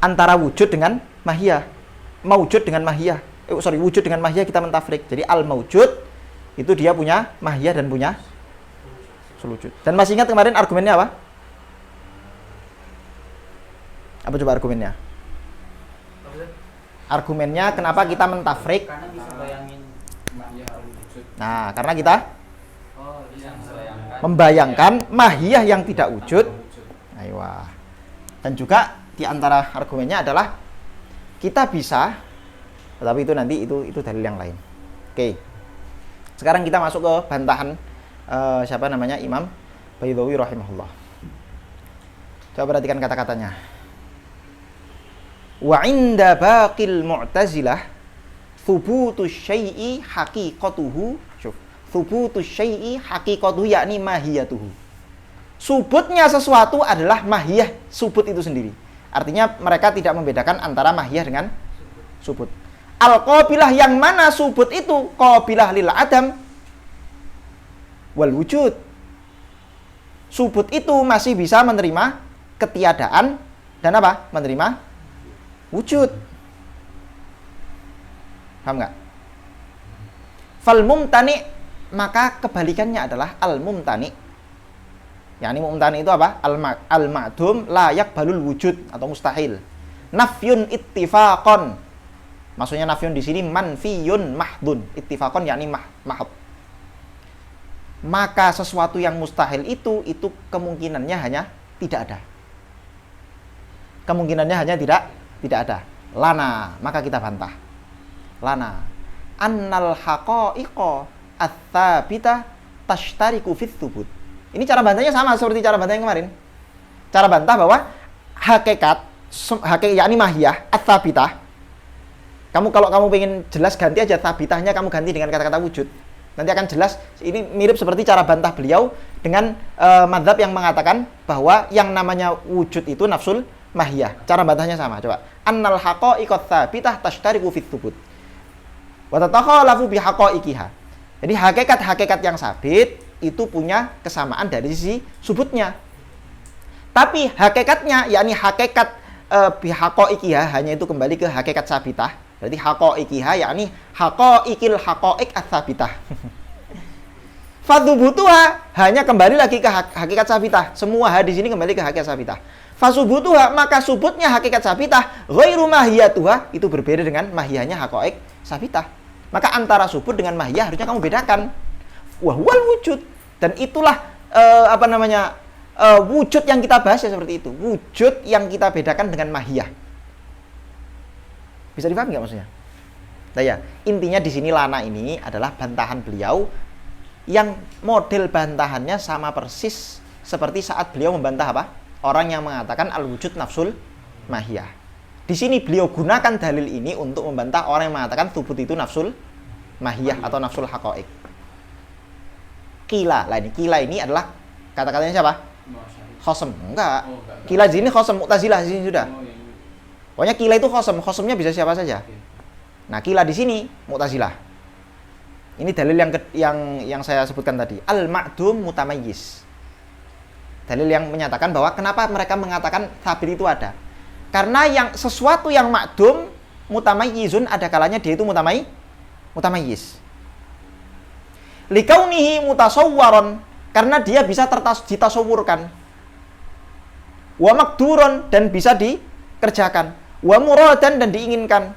antara wujud dengan mahiyah. Maujud dengan mahiyah. Wujud dengan mahiyah kita mentafrik. Jadi al-maujud itu dia punya mahiyah dan punya wujud. Dan masih ingat kemarin argumennya apa? Apa coba argumennya? Argumennya kenapa kita mentafrik? Karena bisa bayangin mahiyah wujud. Nah, karena kita Bisa membayangkan mahiyah yang tidak wujud. Aywa. Dan juga di antara argumennya adalah kita bisa, tetapi itu nanti itu dalil yang lain. Oke. Sekarang kita masuk ke bantahan siapa namanya? Imam Baydhawi rahimahullah. Coba perhatikan kata-katanya. Wa inda baqil mu'tazilah thubutus syai'i haqiqatuhu. Syuf. Thubutus syai'i haqiqatuhu yakni mahiyatuhu. Subutnya sesuatu adalah mahiyah subut itu sendiri. Artinya mereka tidak membedakan antara mahiyah dengan subut. Al-qabilah yang mana subut itu qabilah lil adam wal wujud. Subut itu masih bisa menerima ketiadaan dan apa? Menerima wujud. Paham nggak? Fal mumtani, maka kebalikannya adalah al mumtani. Yani mumtani itu apa? Al ma'dum la yaqbalul wujud atau mustahil. Nafyun ittifaqan. Maksudnya nafyun di sini manfiyun mahdun. Ittifaqan yakni mahd. Maka sesuatu yang mustahil itu kemungkinannya hanya tidak ada. Kemungkinannya hanya tidak ada. Lana, maka kita bantah. Lana annal haqa'iqa ats-tsabita tashtariku fit tsubut. Ini cara bantahnya sama seperti cara bantah yang kemarin. Cara bantah bahwa hakikat yakni mahiyah ats-tsabitah. Kalau kamu pengen jelas ganti aja tsabitahnya, kamu ganti dengan kata-kata wujud. Nanti akan jelas. Ini mirip seperti cara bantah beliau dengan madzhab yang mengatakan bahwa yang namanya wujud itu nafsul mahiyah. Cara bantahnya sama. Coba. Annal haqa'iqat tsabitah tashtariku fit tsubut. Wa tatakhalafu bi haqa'iqiha. Jadi hakikat-hakikat yang sabit itu punya kesamaan dari sisi subutnya. Tapi hakikatnya yakni hakikat bi haqa'iqiha hanya itu kembali ke hakikat sabitah. Berarti haqa'iqiha yakni haqa'iqil haqa'iq ats-tsabitah. Fadhubutuha hanya kembali lagi ke hakikat sabitah. Semua di sini kembali ke hakikat sabitah. Fasubutuha, maka subutnya hakikat sabitah ghairu mahiyatuha, itu berbeda dengan mahiyahnya haqa'iq sabitah. Maka antara subut dengan mahiyah harusnya kamu bedakan. Wahwal wujud. Dan itulah wujud yang kita bahas ya seperti itu. Wujud yang kita bedakan dengan mahiyah. Bisa dipahami nggak maksudnya? Nah ya, intinya di sini lana ini adalah bantahan beliau yang model bantahannya sama persis seperti saat beliau membantah apa? Orang yang mengatakan al-wujud nafsul mahiyah. Di sini beliau gunakan dalil ini untuk membantah orang yang mengatakan thubut itu nafsul mahiyah atau nafsul haqa'iq. Kila. Lah ini kila ini adalah kata-katanya siapa? Khosem. Enggak. Kila di sini khosem, Mu'tazilah di sini sudah. Pokoknya kila itu khosem. Khosemnya bisa siapa saja. Nah, kila di sini Mu'tazilah. Ini dalil yang saya sebutkan tadi. Al-ma'dum mutamayyiz. Dalil yang menyatakan bahwa kenapa mereka mengatakan sabit itu ada. Karena sesuatu yang ma'dum mutamayyizun ada kalanya dia itu mutamayyiz. Likaunihi mutasawwaron, karena dia bisa ditasawurkan. Wa makduron, dan bisa dikerjakan. Wa muradan, dan diinginkan.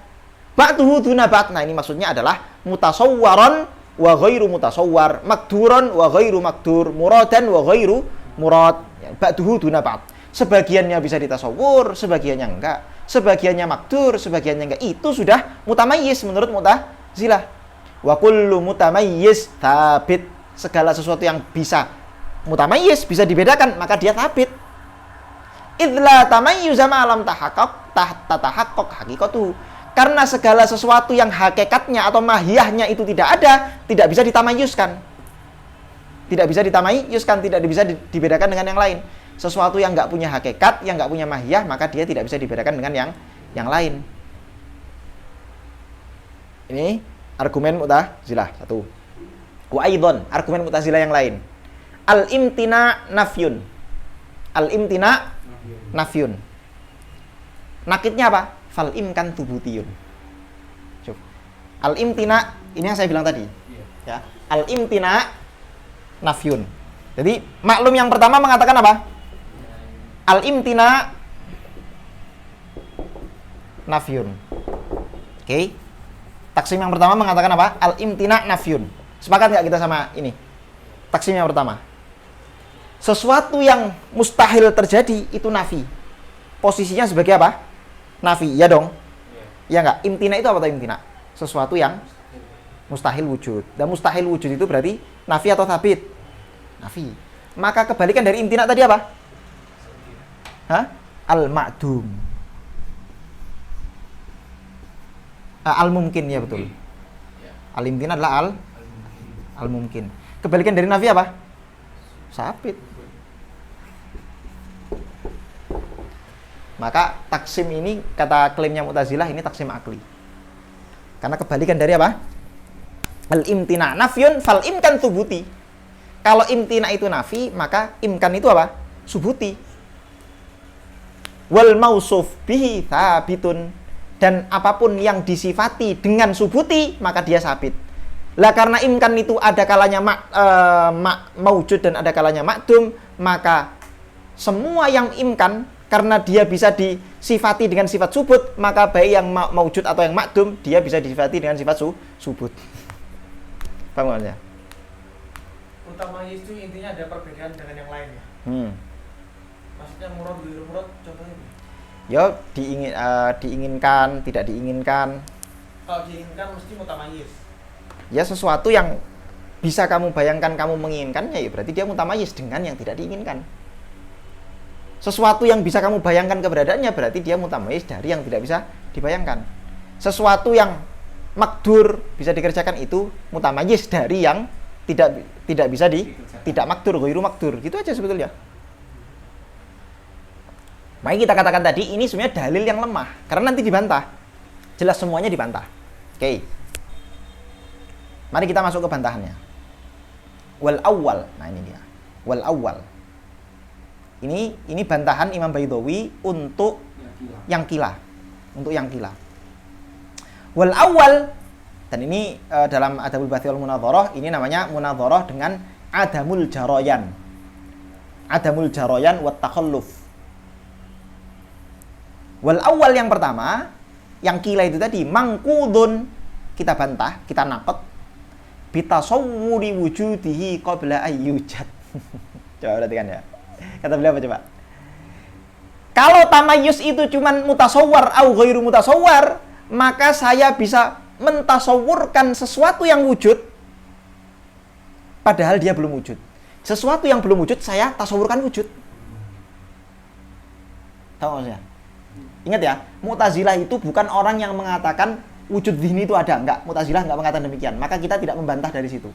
Ba'duhu duna ba'd. Nah, ini maksudnya adalah mutasawwaron wa ghairu mutasawwar, makduron wa ghairu makdur, muradan wa ghairu murad. Ba'duhu duna ba'd. Sebagiannya bisa ditasawur, sebagiannya enggak. Sebagiannya makdur, sebagiannya enggak. Itu sudah mutamayyiz menurut Mu'tazilah. Wa kullu mutamayyiz tsabit. Segala sesuatu yang bisa mutamayyiz, bisa dibedakan, maka dia tsabit. Idla tamayyuza ma lam tahaqqaq haqiqatuhu. Karena segala sesuatu yang hakikatnya atau mahiyahnya itu tidak ada, tidak bisa ditamayyuzkan. Tidak bisa ditamayyuzkan, tidak bisa dibedakan dengan yang lain. Sesuatu yang nggak punya hakikat, yang nggak punya mahiyah, maka dia tidak bisa dibedakan dengan yang lain. Ini argumen Mu'tazilah satu. Wa aidon, argumen Mu'tazilah yang lain. Al-imtina nafyun. Al-imtina nafyun. Nakitnya apa? Fal imkan tubutiyun. Coba. Al imtina, ini yang saya bilang tadi. Ya. Al imtina nafyun. Jadi maklum yang pertama mengatakan apa? Al imtina nafyun. Oke. Taksim yang pertama mengatakan apa? Al imtina nafyun. Sepakat nggak kita sama ini? Taksim yang pertama. Sesuatu yang mustahil terjadi itu nafi. Posisinya sebagai apa? Nafi, ya dong? Ya nggak? Imtina itu apa tuh imtina? Sesuatu yang mustahil wujud. Dan mustahil wujud itu berarti nafi atau thabit? Nafi. Maka kebalikan dari imtina tadi apa? Hah? Al-ma'dum. Al-mumkin, ya betul. Al-imtina adalah al-mumkin. Kebalikan dari nafi apa? Sabit. Maka taksim ini, kata klaimnya Mu'tazilah, ini taksim akli. Karena kebalikan dari apa? Al-imtina nafyun fal imkan subuti. Kalau imtina itu nafi, maka imkan itu apa? Subuti. Wal mausuf bihi thabitun. Dan apapun yang disifati dengan subuti, maka dia sabit. Lah karena imkan itu ada kalanya maujud dan ada kalanya makdum, maka semua yang imkan, karena dia bisa disifati dengan sifat subut, maka baik yang maujud atau yang makdum, dia bisa disifati dengan sifat subut. Paham maksudnya? Utama itu intinya ada perbedaan dengan yang lain ya. Maksudnya murad ghairu murad contohnya. Ya diinginkan, tidak diinginkan. Kalau diinginkan mesti mutamayyiz. Ya sesuatu yang bisa kamu bayangkan kamu menginginkannya, ya berarti dia mutamayyiz dengan yang tidak diinginkan. Sesuatu yang bisa kamu bayangkan keberadaannya, berarti dia mutamayyiz dari yang tidak bisa dibayangkan. Sesuatu yang makdur bisa dikerjakan, itu mutamayyiz dari yang tidak bisa tidak makdur, ghairu makdur. Gitu aja sebetulnya. Mari kita katakan tadi ini sebenarnya dalil yang lemah, karena nanti dibantah. Jelas semuanya dibantah. Oke. Mari kita masuk ke bantahannya. Wal awwal. Nah ini dia. Wal awwal. Ini bantahan Imam Baidawi untuk yang kila. Untuk yang kila. Wal awwal, dan ini dalam Adabul Bathi wal Munadharah, ini namanya munadharah dengan adamul jarayan. Adamul jarayan wat takhalluf. Wal awal yang pertama, yang kila itu tadi, mangkudun, kita bantah, kita nakot, bitasawwuri wujudihi qabla ayyujad. Coba perhatikan ya. Kata beliau apa coba? Kalau tamayus itu cuman mutasawwar au ghairu mutasawwar, maka saya bisa mentasawurkan sesuatu yang wujud, padahal dia belum wujud. Sesuatu yang belum wujud, saya tasawurkan wujud. Tahu maksudnya? Ingat ya, Mu'tazilah itu bukan orang yang mengatakan wujud dzihni itu ada. Enggak, Mu'tazilah enggak mengatakan demikian. Maka kita tidak membantah dari situ.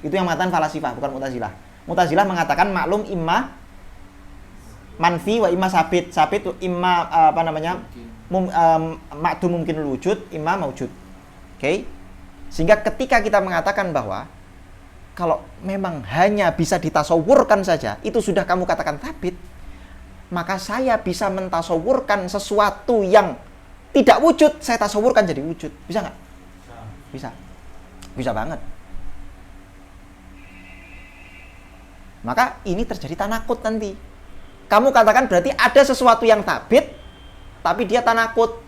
Itu yang mengatakan falasifah, bukan Mu'tazilah. Mu'tazilah mengatakan maklum imma manfi wa imma sabit. Sabit imma ma'dum mungkinul wujud, imma maujud. Oke? Sehingga ketika kita mengatakan bahwa kalau memang hanya bisa ditasawurkan saja, itu sudah kamu katakan sabit, maka saya bisa mentasawurkan sesuatu yang tidak wujud, saya tasawurkan jadi wujud. Bisa nggak? Bisa. Bisa banget. Maka ini terjadi tanakut nanti. Kamu katakan berarti ada sesuatu yang tabit, tapi dia tanakut.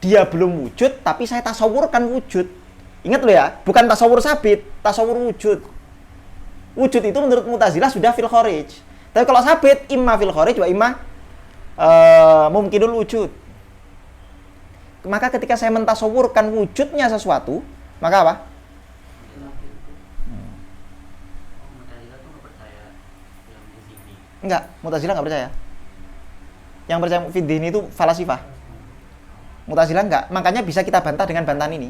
Dia belum wujud, tapi saya tasawurkan wujud. Ingat loh ya, bukan tasawur sabit, tasawur wujud. Wujud itu menurut Mu'tazilah sudah fil kharij. Tapi kalau sabit, imma fil kharij wa imma mumkinul wujud. Maka ketika saya mentasawurkan wujudnya sesuatu, maka apa? Enggak, Mu'tazilah enggak percaya. Yang percaya fiddin itu falasifah. Mu'tazilah enggak, makanya bisa kita bantah dengan bantahan ini.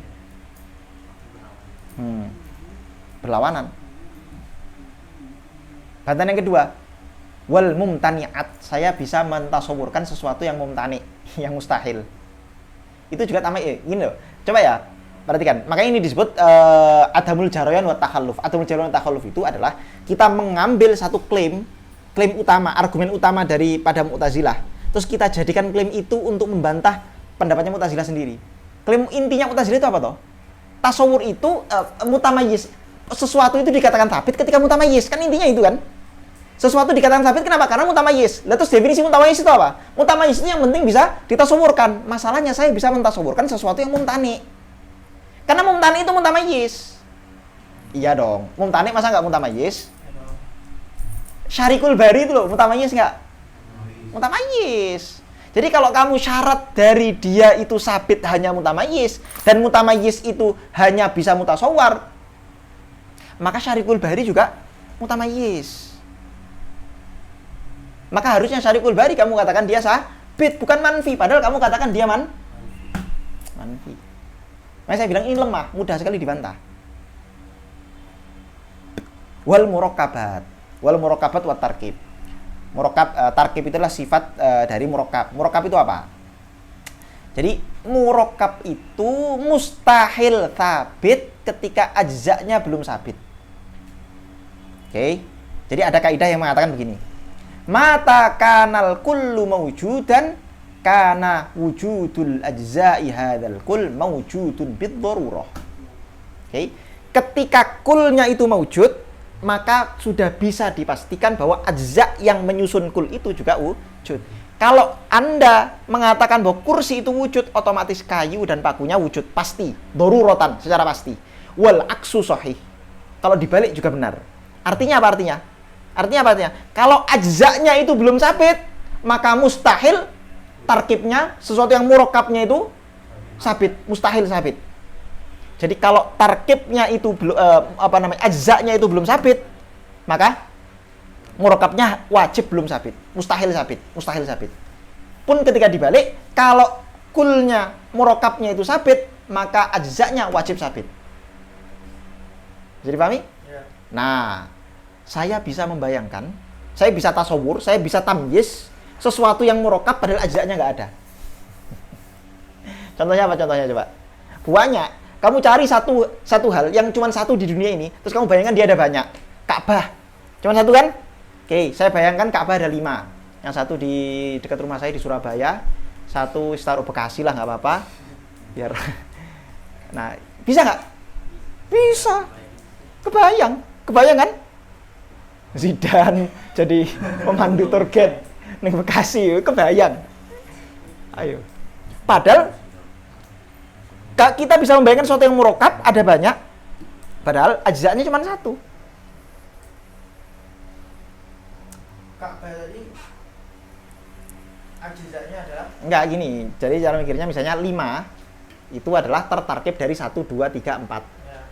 Berlawanan. Bantahan yang kedua, wal mumtani'at, saya bisa mentasawurkan sesuatu yang mumtani, yang mustahil. Itu juga tamai, gini loh. Coba ya, perhatikan. Makanya ini disebut adamul jarayan wa takhalluf. Adamul jarayan wa takhalluf itu adalah kita mengambil satu klaim klaim utama, argumen utama daripada Mu'tazilah. Terus kita jadikan klaim itu untuk membantah pendapatnya Mu'tazilah sendiri. Klaim intinya Mu'tazilah itu apa toh? Tasawur itu mutamayyiz. Sesuatu itu dikatakan sabit ketika mutamayyiz. Kan intinya itu kan. Sesuatu dikatakan sabit kenapa? Karena mutamayyiz. Lah terus definisi mutamayyiz itu apa? Mutamayyiz itu yang penting bisa ditasawurkan. Masalahnya saya bisa mentasawurkan sesuatu yang mumtani. Karena mumtani itu mutamayyiz. Iya dong. Mumtani masa nggak mutamayyiz? Syarikul Bari itu loh, mutamayyiz nggak? Mutamayyiz. Jadi kalau kamu syarat dari dia itu sabit hanya mutamayyiz dan mutamayyiz itu hanya bisa mutasawwar, maka Syarikul Bari juga mutamayyiz. Maka harusnya Syarikul Bari kamu katakan dia sabit, bukan manfi. Padahal kamu katakan dia manfi. Makanya saya bilang ini lemah, mudah sekali dibantah. Wal murakkabat wa tarkib. Tarkib itulah sifat dari murakkab. Murakkab itu apa? Jadi murakkab itu mustahil sabit ketika ajza'nya belum sabit. Oke. Jadi ada kaidah yang mengatakan begini. Mata kanal kullu mawjudan kana wujudul ajza'i hadzal kull mawjudun bid-darurah. Oke. Ketika kulnya itu mawjud, maka sudah bisa dipastikan bahwa ajza yang menyusun kul itu juga wujud. Kalau Anda mengatakan bahwa kursi itu wujud, otomatis kayu dan pakunya wujud pasti, daruratan secara pasti. Wal aksu sahih. Kalau dibalik juga benar. Artinya apa artinya? Artinya apa artinya? Kalau ajzanya itu belum sabit, maka mustahil tarkibnya, sesuatu yang murakkabnya itu sabit, mustahil sabit. Jadi kalau tarkibnya itu ajzanya itu belum sabit, maka murakkabnya wajib belum sabit, mustahil sabit. Pun ketika dibalik, kalau kulnya murakkabnya itu sabit, maka ajzanya wajib sabit. Jadi pahami? Ya. Nah, saya bisa membayangkan, saya bisa tasawur, saya bisa tamyiz sesuatu yang murakkab padahal ajzanya nggak ada. Contohnya apa? Contohnya coba. Banyak. Kamu cari satu hal yang cuma satu di dunia ini, terus kamu bayangkan dia ada banyak. Ka'bah, cuma satu kan? Oke, saya bayangkan Ka'bah ada 5. Yang satu di dekat rumah saya di Surabaya, satu taruh Bekasi lah, nggak apa-apa. Biar, nah, bisa nggak? Bisa. Kebayang kan? Zidane jadi pemandu tour guide di Bekasi, kebayang. Ayo. Padahal kita bisa membayangkan sesuatu yang murakkab ada banyak, padahal ajzanya cuma satu. Ka'bah tadi ajzanya adalah Enggak gini, jadi cara mikirnya misalnya 5 itu adalah tertarkib dari 1, 2, 3, 4 ya.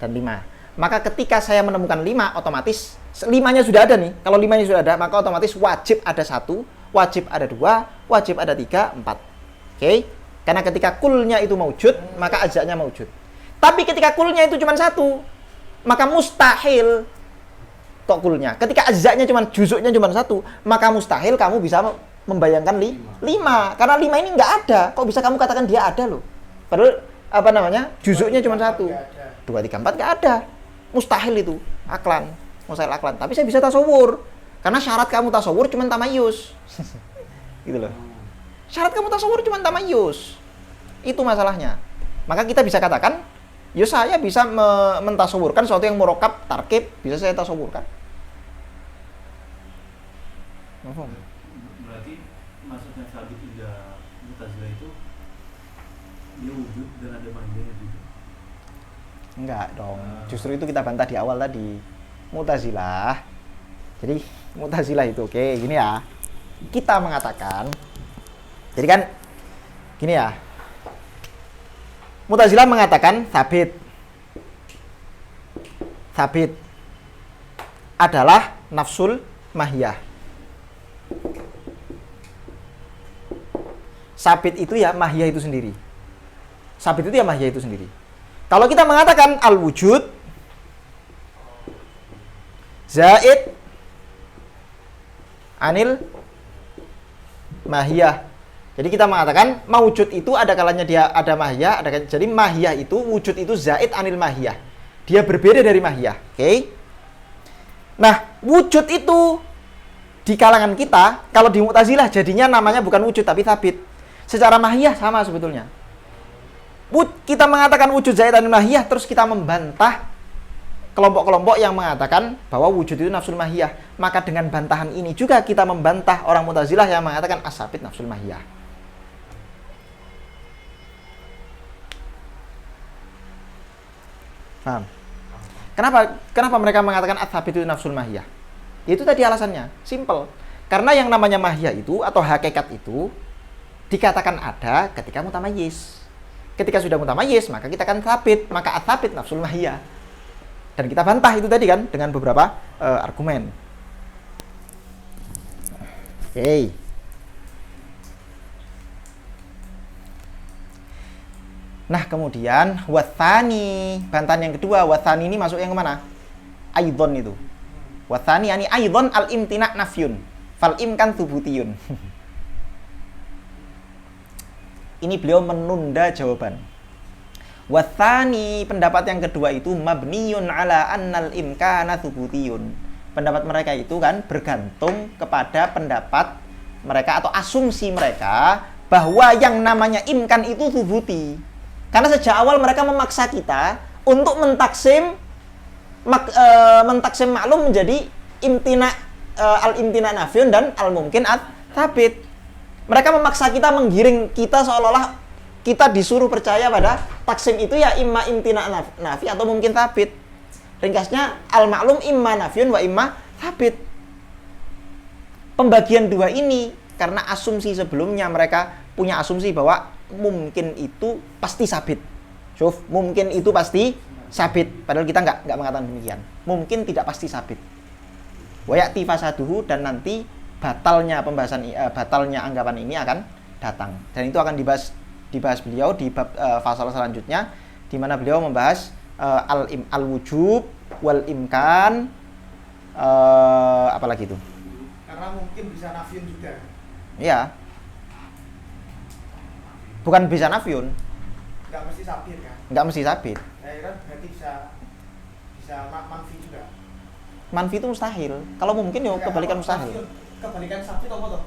dan 5. Maka ketika saya menemukan 5, otomatis 5-nya sudah ada nih. Kalau 5-nya sudah ada, maka otomatis wajib ada 1, wajib ada 2, wajib ada 3, 4. Oke? Karena ketika kulnya itu mawjud, maka ajzanya mawjud. Tapi ketika kulnya itu cuma 1, maka mustahil kok kulnya. Ketika ajzanya cuma juzuknya cuma 1, maka mustahil kamu bisa membayangkan 5. Karena 5 ini nggak ada. Kok bisa kamu katakan dia ada loh? Padahal juzuknya cuma 1. 2, 3, 4 nggak ada. Mustahil itu. Mustahil aklan. Tapi saya bisa tasawur. Karena syarat kamu tasawur cuma tamayus. Gitu loh. Syarat kamu tasawur cuma tamayus. Itu masalahnya. Maka kita bisa katakan, ya saya bisa mentasawurkan sesuatu yang murakkab, tarkib, bisa saya tasawurkan. Berarti maksudnya sabit tidak Mu'tazilah itu dia wujud dan ada manggilnya juga. Enggak dong. Justru itu kita bantah di awal tadi. Mu'tazilah. Jadi Mu'tazilah itu oke, gini ya. Kita mengatakan, jadi kan gini ya. Mu'tazilah mengatakan sabit adalah nafsul mahiyah. Sabit itu ya mahiyah itu sendiri. Sabit itu ya mahiyah itu sendiri. Kalau kita mengatakan al-wujud zaid anil mahiyah. Jadi kita mengatakan mawujud itu ada kalanya dia ada mahiyah, jadi mahiyah itu wujud itu zaid anil mahiyah. Dia berbeda dari mahiyah. Oke? Nah, wujud itu di kalangan kita, kalau di Mu'tazilah jadinya namanya bukan wujud tapi tsabit. Secara mahiyah sama sebetulnya. Kita mengatakan wujud zaidan mahiyah, terus kita membantah kelompok-kelompok yang mengatakan bahwa wujud itu nafsul mahiyah. Maka dengan bantahan ini juga kita membantah orang Mu'tazilah yang mengatakan as-sabit nafsul mahiyah. Paham? Kenapa mereka mengatakan as-sabit itu nafsul mahiyah? Itu tadi alasannya, simple. Karena yang namanya mahiyah itu atau hakikat itu dikatakan ada ketika mutamayyiz. Ketika sudah mutamayyiz, maka kita akan sabit, maka as-sabit nafsul mahiyah. Dan kita bantah itu tadi kan dengan beberapa argumen. Oke. Nah, kemudian wathani, bantahan yang kedua, wathani ini masuk yang kemana? Aidon itu. Wathani yani aidon al-imtina' nafyun. Fal imkan thubutiyun. Ini beliau menunda jawaban. Wathani, pendapat yang kedua itu mabniyun ala annal imkana thubutiyun. Pendapat mereka itu kan bergantung kepada pendapat mereka atau asumsi mereka bahwa yang namanya imkan itu thubuti. Karena sejak awal mereka memaksa kita untuk mentaksim maklum menjadi imtina al-imtina nafyun dan al-mumkin at-tsabit. Mereka memaksa kita, menggiring kita seolah-olah kita disuruh percaya pada taksim itu ya imma imtina nafi atau mungkin tsabit. Ringkasnya al-maklum imma nafyun wa imma tsabit. Pembagian dua ini karena asumsi sebelumnya mereka punya asumsi bahwa mungkin itu pasti sabit. Syuf, mungkin itu pasti sabit. Padahal kita nggak mengatakan demikian. Mungkin tidak pasti sabit. Wa ya'ti fasaduhu, dan nanti batalnya batalnya anggapan ini akan datang. Dan itu akan dibahas beliau di bab fasal selanjutnya, di mana beliau membahas al-wujub wal imkan, apalagi itu. Karena mungkin bisa nafyun juga. Iya. Bukan bisa nafyun. Nggak mesti sabit kan? Nggak mesti sabit. Kan berarti bisa manfi juga. Manfi itu mustahil. Kalau mungkin ya kebalikan mustahil. Kebalikan sabit apa toh?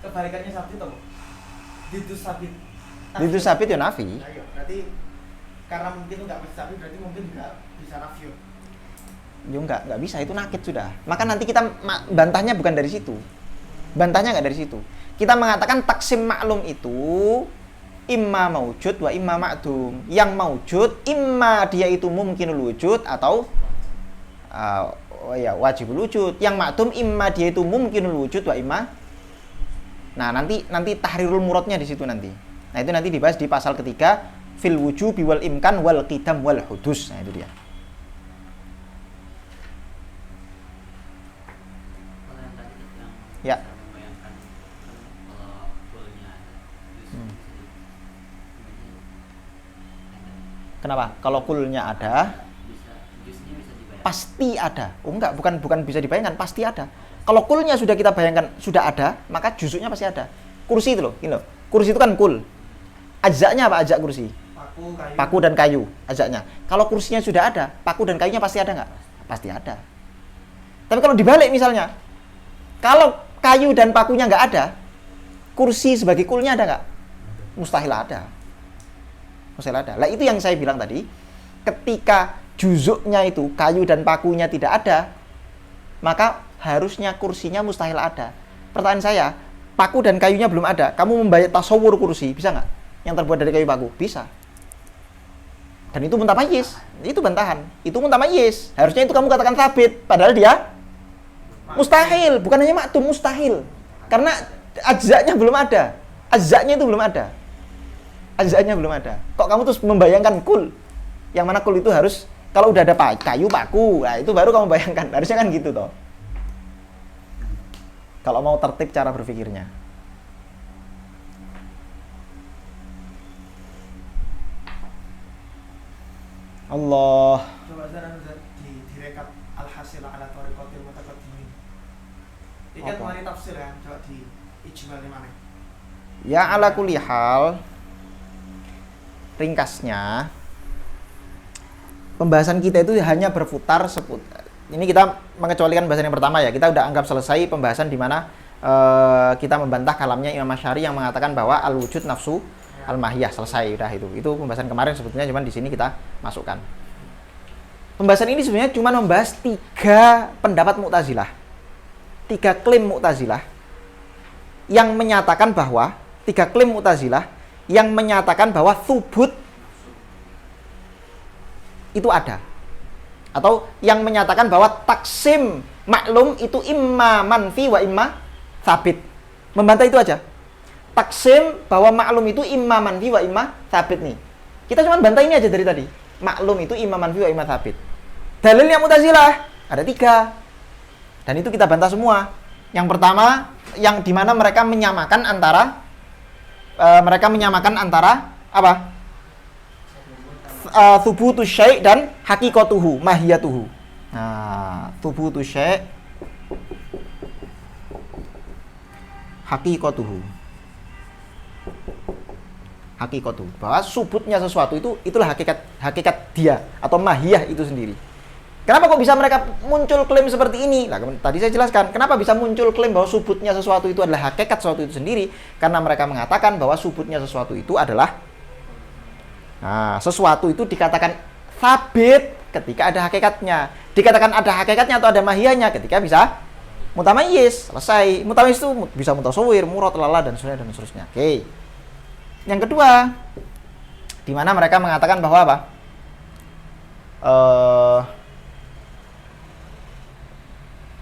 Kebalikannya sabit apa? Didus sabit. Didus sabit ya nafi. Nah, iya. Berarti karena mungkin itu nggak mesti sabit, berarti mungkin juga bisa nafyun. Ya nggak bisa, itu nakit sudah. Maka nanti kita bantahnya bukan dari situ. Bantahnya nggak dari situ. Kita mengatakan taksim maklum itu imma maujud wa imma ma'dum. Yang maujud imma dia itu mungkinul wujud atau wajibul wujud. Yang ma'dum imma dia itu mungkinul wujud wa imma. Nah, nanti tahrirul muradnya di situ nanti. Nah, itu nanti dibahas di pasal ketiga fil wujubi wal imkan wal qidam wal hudus. Nah, itu dia. Ya. Kenapa? Kalau kulnya ada, pasti ada. Oh enggak, bukan bisa dibayangkan, pasti ada. Kalau kulnya sudah kita bayangkan sudah ada, maka juzuknya pasti ada. Kursi itu loh, gini loh. Kursi itu kan kul. Ajzaknya apa ajzak kursi? Paku dan kayu, ajzaknya. Kalau kursinya sudah ada, paku dan kayunya pasti ada nggak? Pasti ada. Tapi kalau dibalik misalnya, kalau kayu dan pakunya nggak ada, kursi sebagai kulnya ada nggak? Mustahil ada. Mustahil ada. Lah itu yang saya bilang tadi, ketika juzuknya itu kayu dan pakunya tidak ada, maka harusnya kursinya mustahil ada. Pertanyaan saya, paku dan kayunya belum ada, kamu membayar tasawur kursi, bisa nggak? Yang terbuat dari kayu paku? Bisa. Dan itu mutamayyiz, itu bantahan. Itu mutamayyiz. Harusnya itu kamu katakan sabit, padahal dia mustahil, bukan hanya maktum, mustahil. Karena ajzaknya belum ada. Ajzaknya itu belum ada. Ajzaknya belum ada. Kok kamu terus membayangkan kul? Yang mana kul itu harus kalau udah ada kayu paku, nah itu baru kamu bayangkan. Harusnya kan gitu toh. Kalau mau tertib cara berpikirnya. Allah. Coba Zara direkap al-hasil ala thariqatil mutaqaddimin. Ini kan mari tafsir kan, coba di ijmal di mana? Ya ala kulli hal, ringkasnya pembahasan kita itu hanya berputar ini kita mengecualikan pembahasan yang pertama ya. Kita udah anggap selesai pembahasan di mana kita membantah kalamnya Imam Asy'ari yang mengatakan bahwa al-wujud nafsu al-mahiyah. Selesai udah itu. Itu pembahasan kemarin sebetulnya, cuman di sini kita masukkan. Pembahasan ini sebenarnya cuma membahas 3 pendapat Mu'tazilah. 3 klaim Mu'tazilah yang menyatakan bahwa 3 klaim Mu'tazilah yang menyatakan bahwa tsubut itu ada. Atau yang menyatakan bahwa taksim maklum itu imma manfi wa imma sabit. Membantah itu aja. Taksim bahwa maklum itu imma manfi wa imma sabit nih. Kita cuma bantah ini aja dari tadi. Maklum itu imma manfi wa imma sabit. Dalilnya Mu'tazilah ada 3. Dan itu kita bantah semua. Yang pertama, yang dimana mereka menyamakan antara apa? Thubutus syai' dan hakikatuhu, mahiyatuhu. Nah, thubutus syai' hakikatuhu. Hakikatuhu. Bahwa subutnya sesuatu itulah hakikat dia atau mahiyah itu sendiri. Kenapa kok bisa mereka muncul klaim seperti ini? Nah, tadi saya jelaskan, kenapa bisa muncul klaim bahwa subutnya sesuatu itu adalah hakikat sesuatu itu sendiri? Karena mereka mengatakan bahwa subutnya sesuatu itu adalah sesuatu itu dikatakan sabit ketika ada hakikatnya. Dikatakan ada hakikatnya atau ada mahiyahnya ketika bisa mutamayyiz. Selesai. Mutamayyiz itu bisa mutasawwir, murad, lala, dan seterusnya. Oke. Yang kedua, di mana mereka mengatakan bahwa apa?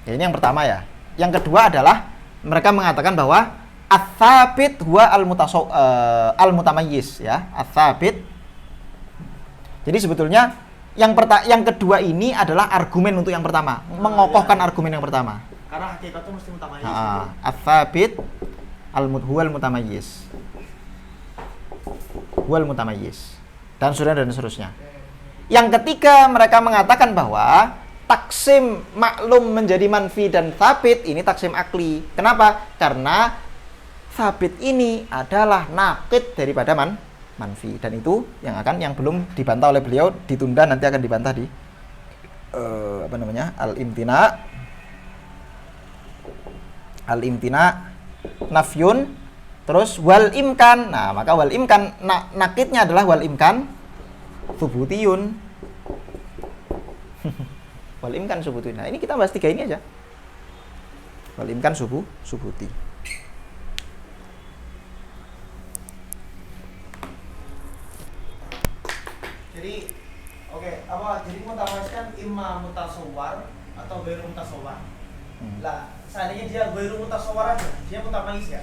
Ini yang pertama ya. Yang kedua adalah mereka mengatakan bahwa ats-tsabit huwa al-mutamayyiz ya. Ats-tsabit. Jadi sebetulnya yang kedua ini adalah argumen untuk yang pertama, mengokohkan argumen yang pertama. Karena hakikat itu mesti mutamayyiz. Ats-tsabit huwal mutamayyiz. Huwal mutamayyiz. Dan seterusnya. Yang ketiga mereka mengatakan bahwa taksim maklum menjadi manfi dan tsabit ini taksim akli. Kenapa? Karena tsabit ini adalah naqid daripada manfi, dan itu yang belum dibantah oleh beliau, ditunda, nanti akan dibantah di al-imtina nafyun, terus wal imkan. Nah, maka wal imkan nakidnya adalah wal imkan subutiyun. Wal imkan subuti. Nah, ini kita bahas 3 ini aja. Wal imkan subuti. Jadi jadi mutamayyiz kan imma mutasawwar atau ghairu mutasawwar. Lah, seandainya dia ghairu mutasawwar aja, dia mutamayyiz ya?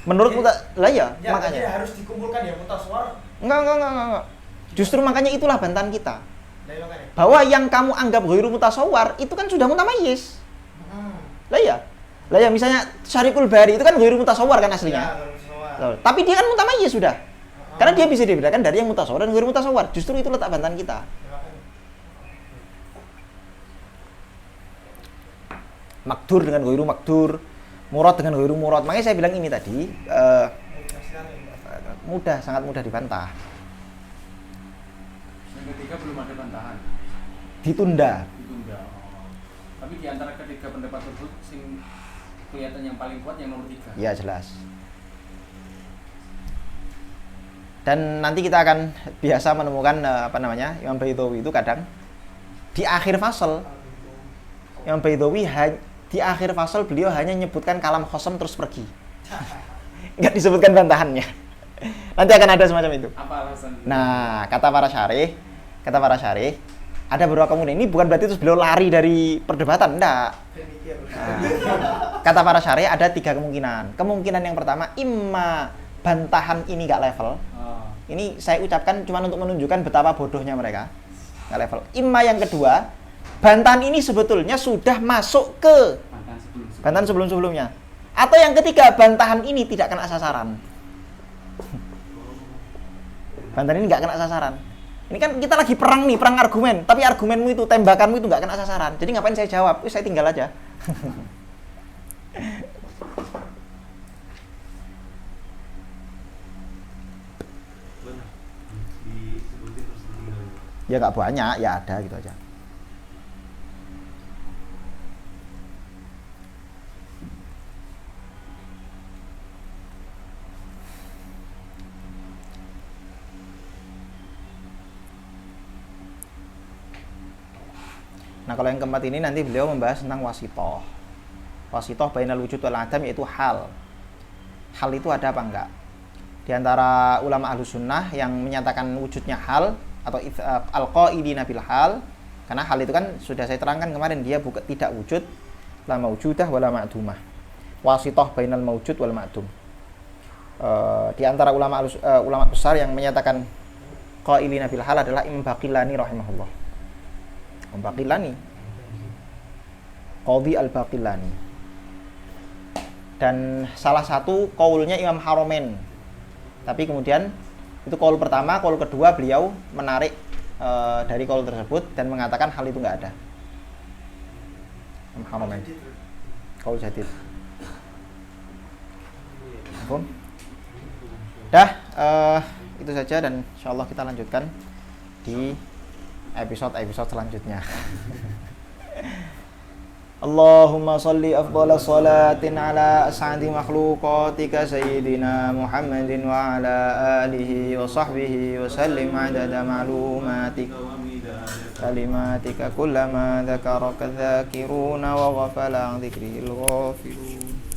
Menurut makanya. Jadi harus dikumpulkan ya mutasawwar. Enggak. Justru makanya itulah bantahan kita. Makanya. Bahwa yang kamu anggap ghairu mutasawwar itu kan sudah mutamayyiz. Lah ya misalnya Syarikul Bari itu kan ghairu mutasawwar kan aslinya. Ya, tapi dia kan mutamayyiz sudah. Karena dia bisa dibedakan dari yang mutasawwar dan ghairu mutasawwar. Justru itu letak bantahan kita. Makdur dengan ghairu makdur, murad dengan ghairu murad. Makanya saya bilang ini tadi sangat mudah dibantah. Yang ketiga belum ada bantahan. Ditunda. Tapi di antara ketiga pendapat tersebut sing kelihatan yang paling kuat yang nomor 3. Ya, jelas. Dan nanti kita akan biasa menemukan Imam Baydhawi itu kadang di akhir fasal. Imam Baydhawi di akhir fasal beliau hanya menyebutkan kalam khosam terus pergi. Enggak disebutkan bantahannya. Nanti akan ada semacam itu. Apa alasan? Nah, kata para syarih, ada beberapa kemungkinan. Ini bukan berarti terus beliau lari dari perdebatan, enggak. Nah, kata para syarih ada 3 kemungkinan. Kemungkinan yang pertama, imma bantahan ini enggak level. Ini saya ucapkan cuma untuk menunjukkan betapa bodohnya mereka. Enggak level. Imma yang kedua, bantahan ini sebetulnya sudah masuk ke bantahan sebelum-sebelumnya. Atau yang ketiga, bantahan ini tidak kena sasaran. Bantahan ini nggak kena sasaran. Ini kan kita lagi perang argumen. Tapi argumenmu itu, tembakanmu itu nggak kena sasaran. Jadi ngapain saya jawab? Saya tinggal aja. Ya nggak banyak, ya ada gitu aja. Nah, kalau yang keempat ini nanti beliau membahas tentang wasitoh. Wasitoh bainal wujud wal adam, yaitu hal. Hal itu ada apa enggak? Di antara ulama ahlus sunnah yang menyatakan wujudnya hal atau al-qaidina bil hal, karena hal itu kan sudah saya terangkan kemarin, dia tidak wujud, la maujudah wala ma'dumah. Wasitoh bainal maujud wal ma'dum. Di antara ulama besar yang menyatakan qailina bil hal adalah Imam Baqillani rahimahullah. Imam Baqillani, Qadhi al-Baqillani. Dan salah satu qaulnya Imam Haramain. Tapi kemudian itu qaul pertama, qaul kedua beliau menarik dari qaul tersebut dan mengatakan hal itu enggak ada. Imam Haramain. Qaul jadid. Dah, itu saja dan insyaallah kita lanjutkan di episode selanjutnya. Allahumma salli afdhala salatin ala as'adi makhluqatika sayyidina Muhammadin wa ala alihi wa sahbihi wa sallim adada ma'lumatika kalimatika kullama dhakaraka dhakiruna wa ghafala an dhikril ghafilun.